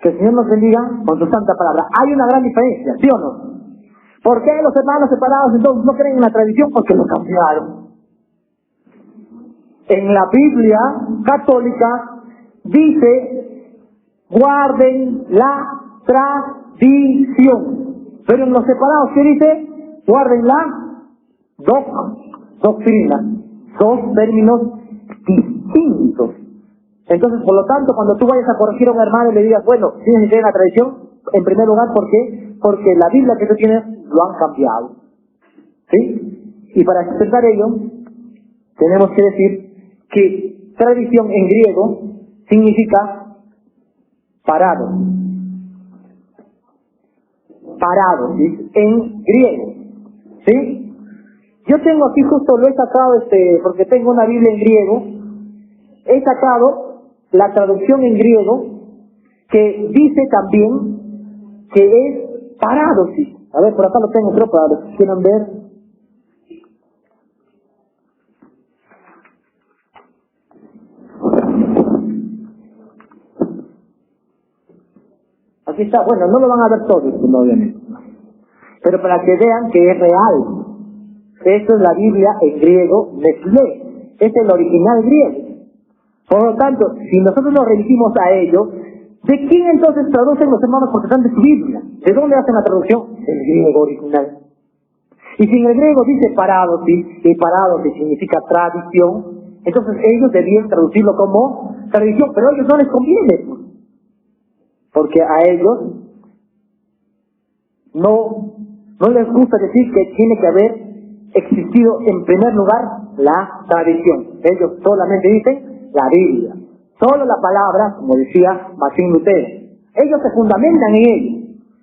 Que el Señor nos bendiga con su santa palabra. Hay una gran diferencia, ¿sí o no? ¿Por qué los hermanos separados entonces no creen en la tradición? Porque lo cambiaron. En la Biblia católica dice, guarden la tradición. Pero en los separados, ¿qué dice? Guarden la doctrina. Dos términos distintos. Entonces, por lo tanto, cuando tú vayas a corregir a un hermano y le digas, bueno, tienes que creer en la tradición, en primer lugar, ¿por qué? Porque la Biblia que tú tienes lo han cambiado. ¿Sí? Y para expresar ello, tenemos que decir que tradición en griego significa parado. Parado, ¿sí? En griego, ¿sí? Yo tengo aquí, justo lo he sacado, porque tengo una Biblia en griego, he sacado la traducción en griego que dice también que es parado, ¿sí? A ver, por acá lo tengo, creo, para los que quieran ver. Aquí está, bueno, no lo van a ver todos, obviamente, pero para que vean que es real. Esto es la Biblia en griego, Nestlé, es el original griego. Por lo tanto, si nosotros nos remitimos a ello, ¿de quién entonces traducen los hermanos protestantes su Biblia? ¿De dónde hacen la traducción? El griego original. Y si en el griego dice parado, sí, y parado que significa tradición, entonces ellos debían traducirlo como tradición, pero a ellos no les conviene, porque a ellos no les gusta decir que tiene que haber existido en primer lugar la tradición. Ellos solamente dicen la Biblia. Solo la palabra, como decía Martín Lutero. Ellos se fundamentan en ello.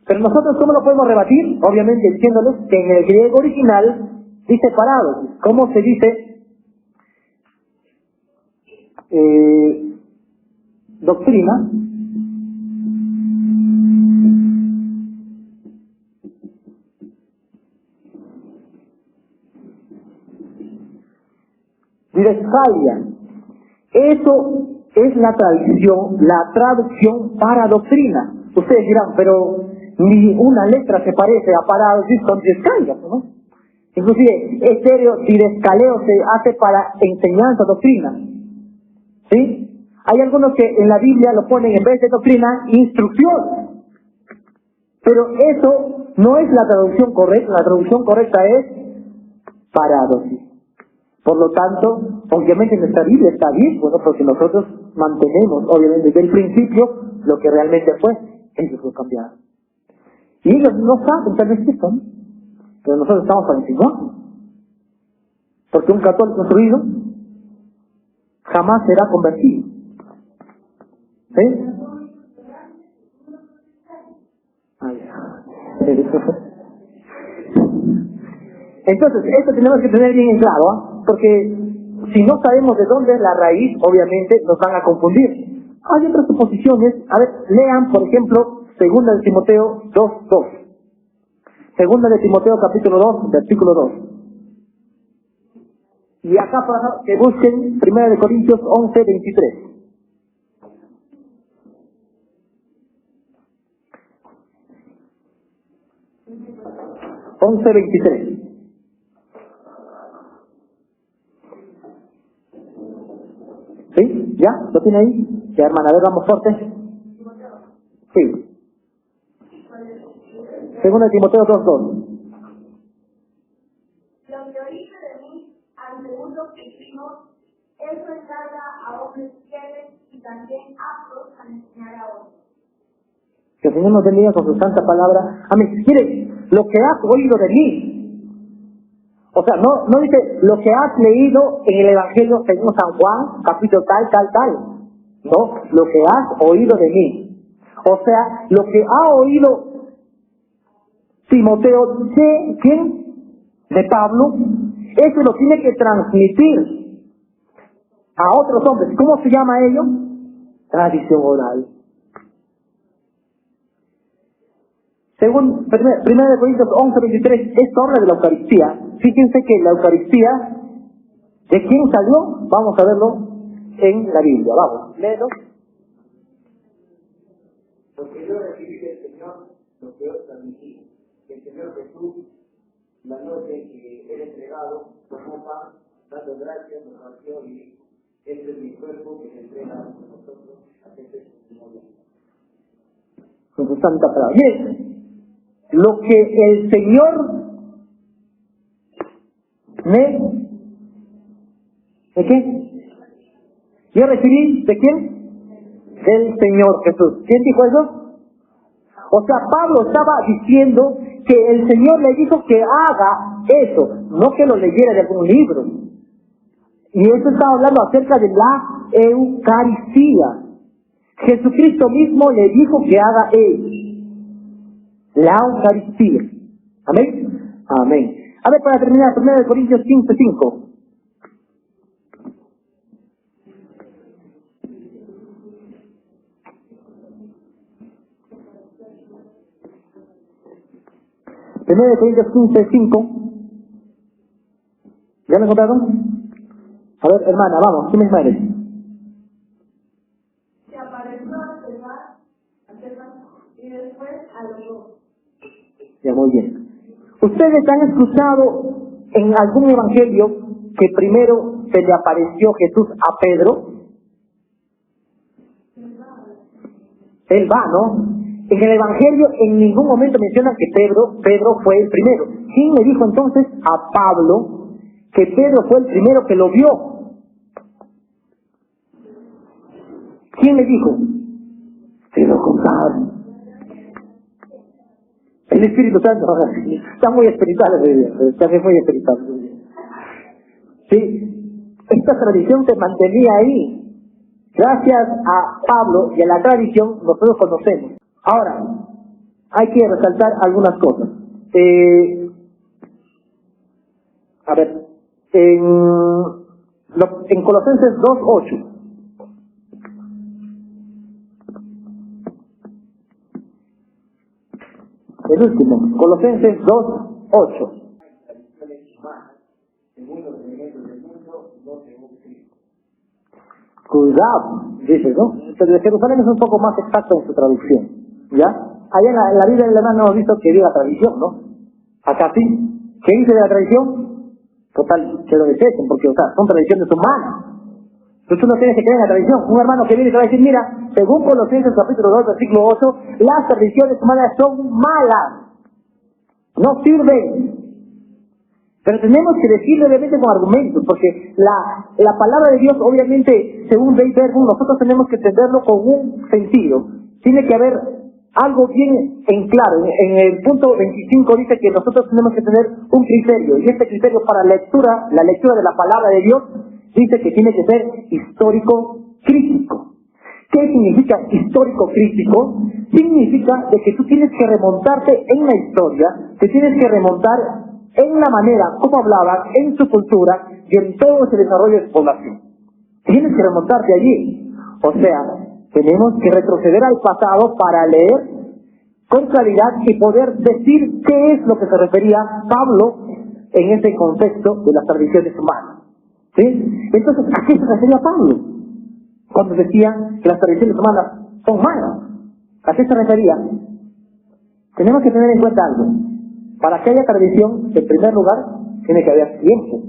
Pero nosotros, ¿cómo lo podemos rebatir? Obviamente diciéndoles que en el griego original dice parado. ¿Cómo se dice? Doctrina. Didascalia. Eso es la traducción para doctrina. Ustedes dirán, pero ni una letra se parece a parado, son didascalia, ¿no? Inclusive, didascaleo se hace para enseñanza, doctrina. ¿Sí? Hay algunos que en la Biblia lo ponen en vez de doctrina, instrucción. Pero eso no es la traducción correcta. La traducción correcta es parado, ¿sí? Por lo tanto, obviamente nuestra Biblia está bien, bueno, porque nosotros mantenemos, obviamente, desde el principio, lo que realmente fue, ellos lo cambiaron. Y ellos no saben tal vez esto, ¿no? Pero nosotros estamos para enseñar. Porque un católico instruido jamás será convertido. ¿Sí? Entonces, esto tenemos que tener bien en claro, ¿eh? Porque si no sabemos de dónde es la raíz, obviamente nos van a confundir. Hay otras suposiciones. A ver, lean, por ejemplo, 2 de Timoteo 2:2. 2 de Timoteo capítulo 2, versículo 2. Y acá para que busquen 1 de Corintios 11:23. ¿Sí? ¿Ya? ¿Lo tiene ahí? Ya, hermana, a ver, vamos fuerte. Sí. 2 de Timoteo 2:2. Lo que oíste de mí al segundo que hicimos, eso encarga a hombres fieles y también aptos a enseñar a otros. Que el Señor nos bendiga con su santa palabra. Amén. Mire, lo que has oído de mí. O sea, no dice lo que has leído en el Evangelio según San Juan, capítulo tal. No, lo que has oído de mí. O sea, lo que ha oído Timoteo de ¿quién? De Pablo, eso lo tiene que transmitir a otros hombres. ¿Cómo se llama ello? Tradición oral. Según 1 de Corintios 11:23, esto habla de la Eucaristía. Fíjense que la Eucaristía, ¿de quién salió? Vamos a verlo en la Biblia. Vamos, léelo. Porque yo recibí del Señor lo que os transmití. Que el Señor Jesús, la noche que era entregado, tomó pan, dando gracias, nos partió y dijo: este es mi cuerpo que se entrega por nosotros, haced esto en memoria. Con su santa palabra. Miren, lo que el Señor ¿de qué? Yo recibí, ¿de quién? Del Señor Jesús. ¿Quién dijo eso? O sea, Pablo estaba diciendo que el Señor le dijo que haga eso, no que lo leyera de algún libro. Y eso está hablando acerca de la Eucaristía. Jesucristo mismo le dijo que haga él la Eucaristía. Amén. Amén. A ver, para terminar, 1 Corintios 15:5. Primero de Corintios 15:5. ¿Ya lo encontraron? A ver, hermana, vamos, ¿quién es madre? Se apareció a César y después a los dos. Ya, muy bien. ¿Ustedes han escuchado en algún evangelio que primero se le apareció Jesús a Pedro? Él va, ¿no? En el evangelio en ningún momento menciona que Pedro fue el primero. ¿Quién le dijo entonces a Pablo que Pedro fue el primero que lo vio? ¿Quién le dijo? Se lo contaron. El Espíritu Santo. Está muy espiritual, está muy espiritual. Sí, esta tradición se mantenía ahí. Gracias a Pablo y a la tradición nosotros conocemos. Ahora, hay que resaltar algunas cosas. A ver, en Colosenses 2:8. El último, Colosenses 2:8. Cuidado, dice, ¿no? Pero de Jerusalén es un poco más exacto en su traducción, ¿ya? Allá en la Biblia del hermano hemos visto que diga tradición, ¿no? Acá sí. ¿Qué dice de la tradición? Total, que lo desechen, porque, o sea, son tradiciones humanas. Entonces tú no tienes que creer en la tradición. Un hermano que viene y te va a decir, mira, según Colosenses capítulo 2, versículo 8, las tradiciones humanas son malas. No sirven. Pero tenemos que decirle obviamente con argumentos, porque la palabra de Dios, obviamente, según Dave Bergman, nosotros tenemos que entenderlo con un sentido. Tiene que haber algo bien en claro. En el punto 25 dice que nosotros tenemos que tener un criterio, y este criterio para la lectura de la palabra de Dios, dice que tiene que ser histórico-crítico. ¿Qué significa histórico-crítico? Significa de que tú tienes que remontarte en la historia, te tienes que remontar en la manera como hablaban, en su cultura y en todo ese desarrollo de su población. Tienes que remontarte allí. O sea, tenemos que retroceder al pasado para leer con claridad y poder decir qué es lo que se refería Pablo en ese contexto de las tradiciones humanas. ¿Sí? Entonces, ¿a qué se refería Pablo cuando decía que las tradiciones humanas son malas? ¿A qué se refería? Tenemos que tener en cuenta algo. Para que haya tradición, en primer lugar, tiene que haber tiempo.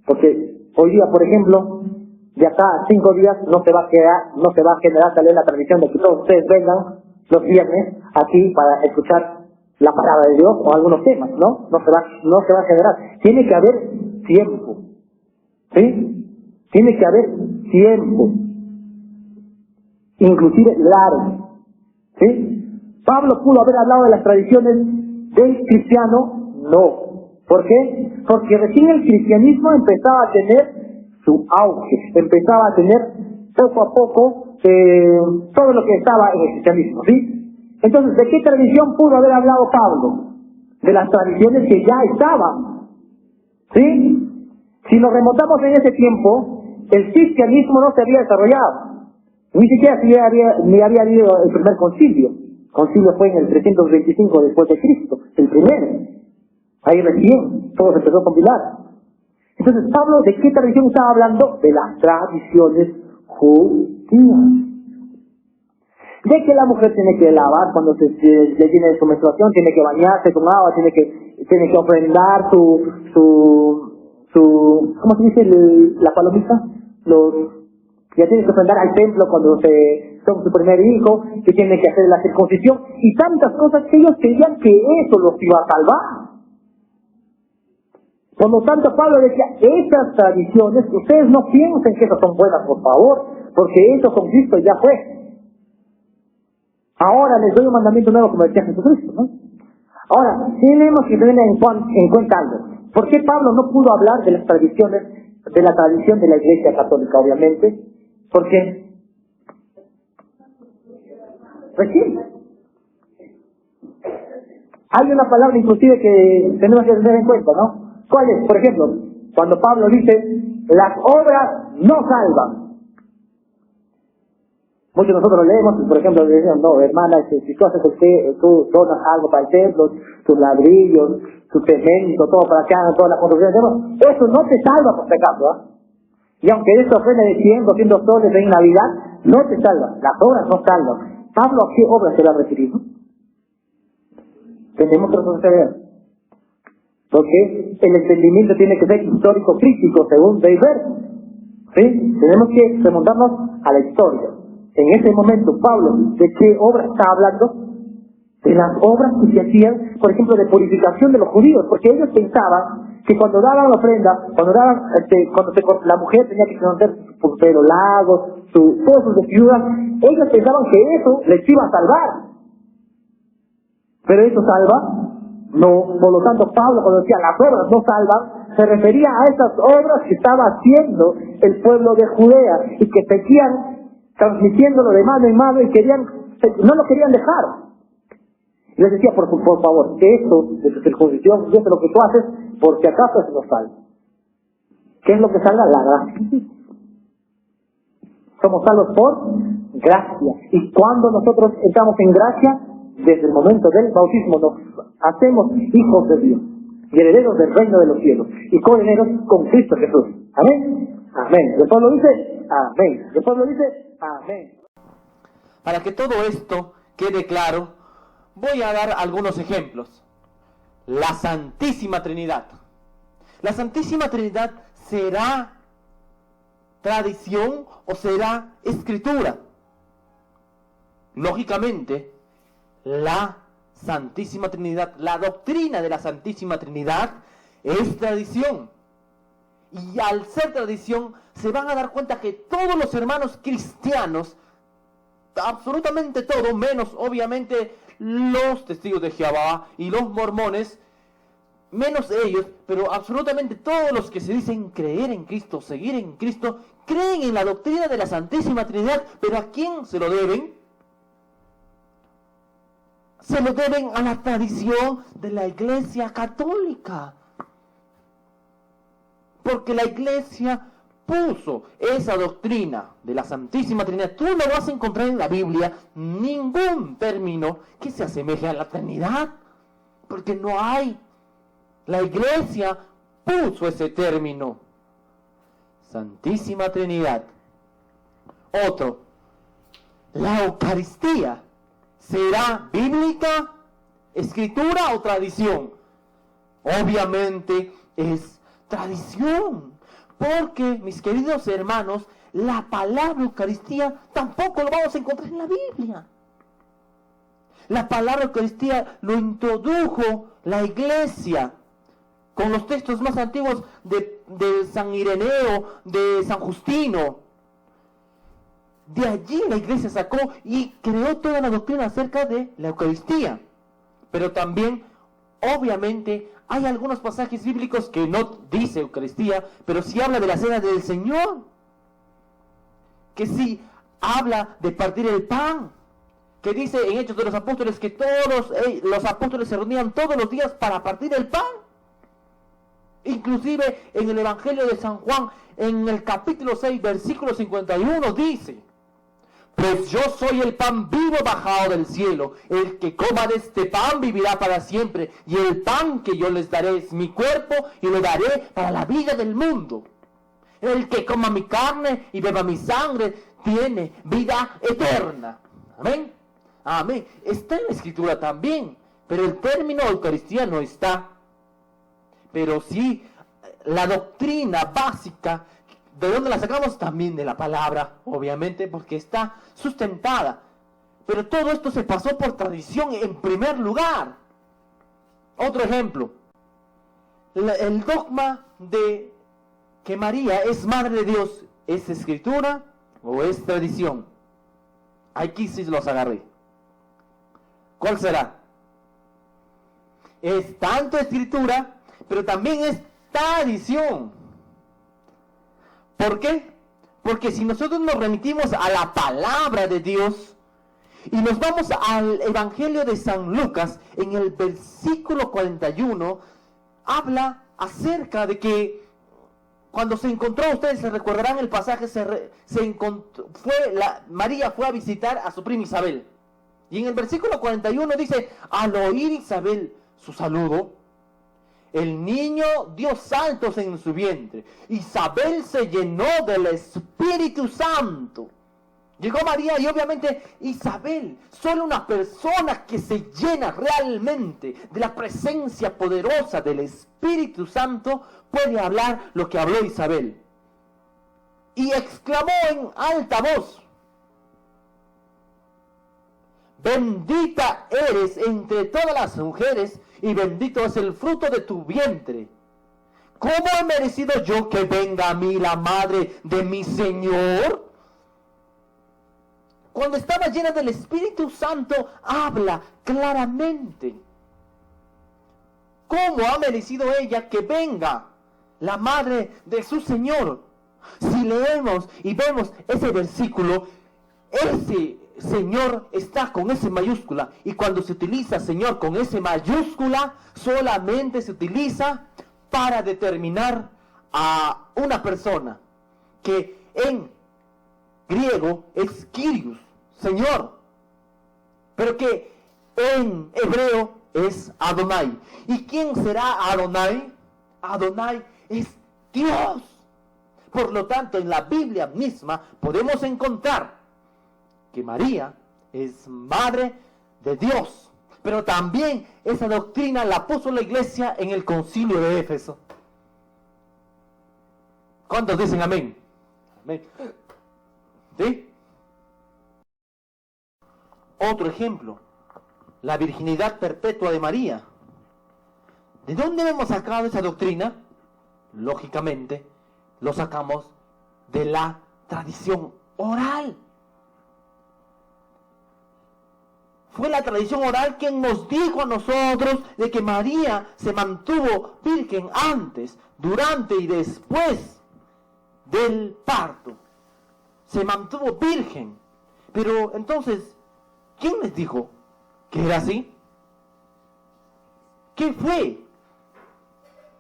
Porque hoy día, por ejemplo, de acá a 5 días no se va a generar tal vez la tradición de que todos ustedes vengan los viernes aquí para escuchar la palabra de Dios o algunos temas, ¿no? No se va a generar. Tiene que haber tiempo. ¿Sí? Tiene que haber tiempo. Inclusive largo. ¿Sí? Pablo pudo haber hablado de las tradiciones del cristiano, no. ¿Por qué? Porque recién el cristianismo empezaba a tener su auge, empezaba a tener poco a poco todo lo que estaba en el cristianismo, ¿sí? Entonces, ¿de qué tradición pudo haber hablado Pablo? De las tradiciones que ya estaban, ¿sí? Si nos remontamos en ese tiempo, el cristianismo no se había desarrollado, ni siquiera ni había habido el primer concilio. El concilio fue en el 325 después de Cristo, el primero. Ahí recién todo se empezó a compilar. Entonces, Pablo, ¿de qué tradición estaba hablando? De las tradiciones judías. De que la mujer tiene que lavar cuando le tiene su menstruación, tiene que bañarse con agua, tiene que ofrendar su ¿cómo se dice la palomita? Ya tiene que ofrendar al templo cuando son su primer hijo, que tiene que hacer la circuncisión y tantas cosas que ellos creían que eso los iba a salvar. Por lo tanto, Pablo decía, esas tradiciones, ustedes no piensen que esas son buenas, por favor, porque eso con Cristo ya fue. Ahora les doy un mandamiento nuevo, como decía Jesucristo, ¿no? Ahora, tenemos que tener en cuenta algo. ¿Por qué Pablo no pudo hablar de las tradiciones, de la tradición de la Iglesia Católica, obviamente? Porque Recién. Hay una palabra inclusive que tenemos que tener en cuenta, ¿no? ¿Cuál es? Por ejemplo, cuando Pablo dice, las obras no salvan. Muchos de nosotros lo leemos y, por ejemplo, le decimos, no, hermana, si tú haces tú donas algo para el templo, tus ladrillos, tu cemento, todo para que hagan toda la construcción, eso no te salva por si acaso, ¿ah? Y aunque eso ofrenda de 100, 200 soles en Navidad, no te salva. Las obras no salvan. ¿Pablo a qué obras se le ha referido? Tenemos que retroceder. Porque el entendimiento tiene que ser histórico crítico, según Weber. ¿Sí? Tenemos que remontarnos a la historia. En ese momento, Pablo, ¿de qué obra está hablando? De las obras que se hacían, por ejemplo, de purificación de los judíos, porque ellos pensaban que cuando daban la ofrenda, la mujer tenía que esconder su pelo largo, todas sus vestiduras, ellos pensaban que eso les iba a salvar. Pero eso salva, no. Por lo tanto, Pablo, cuando decía las obras no salvan, se refería a esas obras que estaba haciendo el pueblo de Judea y que seguían transmitiéndolo de mano en mano y no lo querían dejar. Y les decía, por favor, que esto de tu circuncisión, y esto es lo que tú haces, por si acaso eso no salva. ¿Qué es lo que salva? La gracia. Somos salvos por gracia. Y cuando nosotros entramos en gracia, desde el momento del bautismo nos hacemos hijos de Dios y herederos del reino de los cielos y coherederos con Cristo Jesús. Amén. Amén. El pueblo dice amén. El pueblo dice amén. Para que todo esto quede claro, voy a dar algunos ejemplos. La Santísima Trinidad. La Santísima Trinidad será tradición o será escritura. Lógicamente, la Santísima Trinidad, la doctrina de la Santísima Trinidad es tradición. Y al ser tradición, se van a dar cuenta que todos los hermanos cristianos, absolutamente todos, menos obviamente los testigos de Jehová y los mormones, menos ellos, pero absolutamente todos los que se dicen creer en Cristo, seguir en Cristo, creen en la doctrina de la Santísima Trinidad. ¿Pero a quién se lo deben? Se lo deben a la tradición de la Iglesia Católica. Porque la Iglesia puso esa doctrina de la Santísima Trinidad. Tú no vas a encontrar en la Biblia ningún término que se asemeje a la Trinidad, porque no hay. La Iglesia puso ese término, Santísima Trinidad. Otro, la Eucaristía, ¿será bíblica, escritura o tradición? Obviamente es tradición. Porque, mis queridos hermanos, la palabra Eucaristía tampoco lo vamos a encontrar en la Biblia. La palabra Eucaristía lo introdujo la Iglesia con los textos más antiguos de San Ireneo, de San Justino. De allí la Iglesia sacó y creó toda la doctrina acerca de la Eucaristía. Pero también, obviamente, hay algunos pasajes bíblicos que no dice Eucaristía, pero sí habla de la cena del Señor. Que sí habla de partir el pan. Que dice en Hechos de los Apóstoles que todos los apóstoles se reunían todos los días para partir el pan. Inclusive en el Evangelio de San Juan, en el capítulo 6, versículo 51, dice: pues yo soy el pan vivo bajado del cielo. El que coma de este pan vivirá para siempre. Y el pan que yo les daré es mi cuerpo y lo daré para la vida del mundo. El que coma mi carne y beba mi sangre tiene vida eterna. Amén. Amén. Está en la Escritura también. Pero el término Eucaristía no está. Pero sí, la doctrina básica, ¿de dónde la sacamos? También de la palabra, obviamente, porque está sustentada. Pero todo esto se pasó por tradición en primer lugar. Otro ejemplo. El dogma de que María es Madre de Dios, ¿es escritura o es tradición? Aquí sí los agarré. ¿Cuál será? Es tanto escritura, pero también es tradición. ¿Por qué? Porque si nosotros nos remitimos a la palabra de Dios Y nos vamos al Evangelio de San Lucas, en el versículo 41, habla acerca de que cuando se encontró, ustedes se recordarán el pasaje, María fue a visitar a su prima Isabel. Y en el versículo 41 dice, al oír Isabel su saludo, el niño dio saltos en su vientre. Isabel se llenó del Espíritu Santo. Llegó María y obviamente Isabel, solo una persona que se llena realmente de la presencia poderosa del Espíritu Santo puede hablar lo que habló Isabel. Y exclamó en alta voz, bendita eres entre todas las mujeres y bendito es el fruto de tu vientre. ¿Cómo he merecido yo que venga a mí la madre de mi Señor? Cuando estaba llena del Espíritu Santo, habla claramente. ¿Cómo ha merecido ella que venga la madre de su Señor? Si leemos y vemos ese versículo, ese Señor está con S mayúscula. Y cuando se utiliza Señor con S mayúscula, solamente se utiliza para determinar a una persona, que en griego es Kyrios, Señor, pero que en hebreo es Adonai. ¿Y quién será Adonai? Adonai es Dios. Por lo tanto, en la Biblia misma podemos encontrar que María es madre de Dios. Pero también esa doctrina la puso la iglesia en el concilio de Éfeso. ¿Cuántos dicen amén? Amén. ¿Sí? Otro ejemplo, la virginidad perpetua de María. ¿De dónde hemos sacado esa doctrina? Lógicamente, lo sacamos de la tradición oral. Fue la tradición oral quien nos dijo a nosotros de que María se mantuvo virgen antes, durante y después del parto. Se mantuvo virgen. Pero entonces, ¿quién les dijo que era así? ¿Qué fue?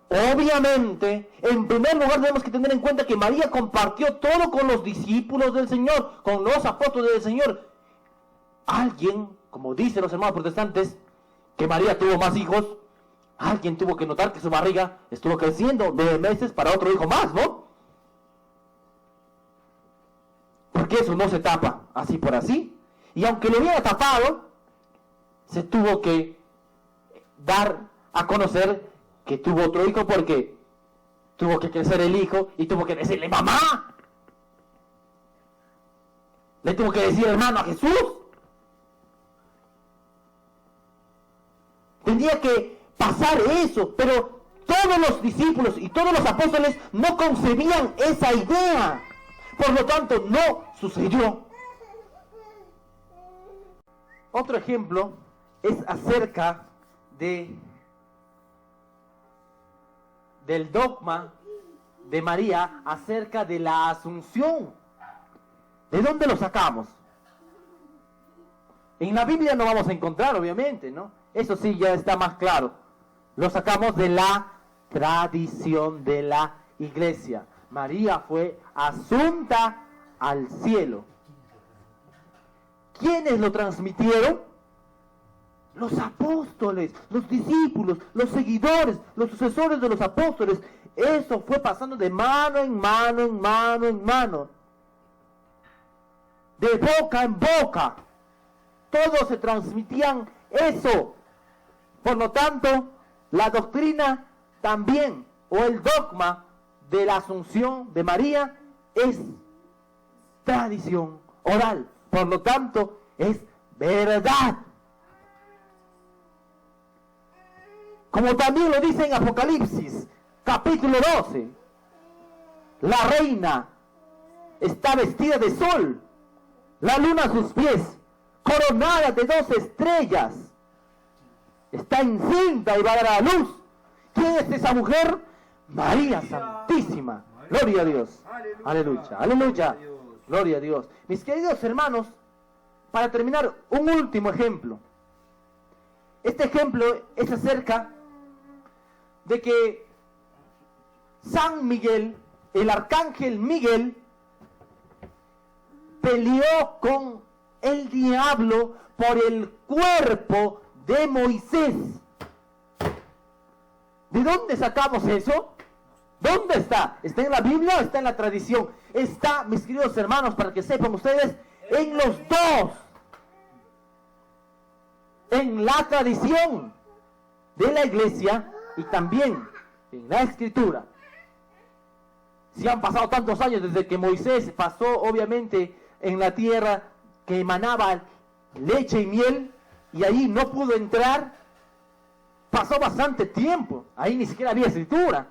Obviamente, en primer lugar tenemos que tener en cuenta que María compartió todo con los discípulos del Señor, con los apóstoles del Señor. Alguien, como dicen los hermanos protestantes, que María tuvo más hijos, alguien tuvo que notar que su barriga estuvo creciendo 9 meses para otro hijo más, ¿no? Porque eso no se tapa así por así. Y aunque lo hubiera tapado, se tuvo que dar a conocer que tuvo otro hijo, porque tuvo que crecer el hijo y tuvo que decirle mamá. Le tuvo que decir hermano a Jesús. Tendría que pasar eso, pero todos los discípulos y todos los apóstoles no concebían esa idea. Por lo tanto, no sucedió. Otro ejemplo es acerca del dogma de María acerca de la Asunción. ¿De dónde lo sacamos? En la Biblia no vamos a encontrar, obviamente, ¿no? Eso sí ya está más claro. Lo sacamos de la tradición de la iglesia. María fue asunta al cielo. ¿Quiénes lo transmitieron? Los apóstoles, los discípulos, los seguidores, los sucesores de los apóstoles. Eso fue pasando de mano en mano, en mano, en mano. De boca en boca. Todos se transmitían eso. Por lo tanto, la doctrina también, o el dogma de la Asunción de María, es tradición oral. Por lo tanto, es verdad. Como también lo dice en Apocalipsis, capítulo 12. La reina está vestida de sol, la luna a sus pies, coronada de 2 estrellas. Está encinta y va a dar a luz. ¿Quién es esa mujer? María Santísima. Gloria a Dios. Aleluya. Aleluya. Gloria a Dios. Mis queridos hermanos, para terminar, un último ejemplo. Este ejemplo es acerca de que San Miguel, el arcángel Miguel, peleó con el diablo por el cuerpo de Moisés. ¿De dónde sacamos eso? ¿Dónde está? ¿Está en la Biblia o está en la tradición? Está, mis queridos hermanos, para que sepan ustedes, en los dos. En la tradición de la iglesia y también en la escritura. Si han pasado tantos años desde que Moisés pasó, obviamente, en la tierra que emanaba leche y miel, y ahí no pudo entrar, pasó bastante tiempo, ahí ni siquiera había escritura.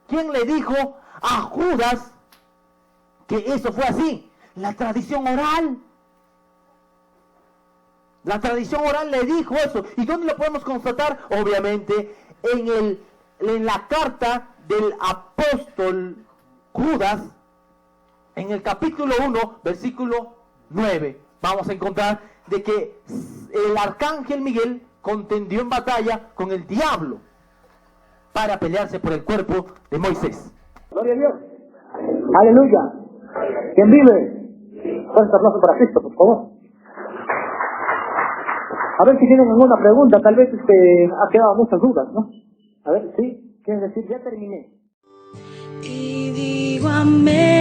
¿Quién le dijo a Judas que eso fue así? La tradición oral. La tradición oral le dijo eso. ¿Y dónde lo podemos constatar? Obviamente en la carta del apóstol Judas, en el capítulo 1, versículo 9, vamos a encontrar de que el arcángel Miguel contendió en batalla con el diablo para pelearse por el cuerpo de Moisés. Gloria a Dios. Aleluya. ¿Quién vive? Fuerte aplauso para Cristo, por favor. A ver si tienen alguna pregunta, tal vez ha quedado muchas dudas, ¿no? A ver, sí, ¿quieren decir? Ya terminé. Y digo amén.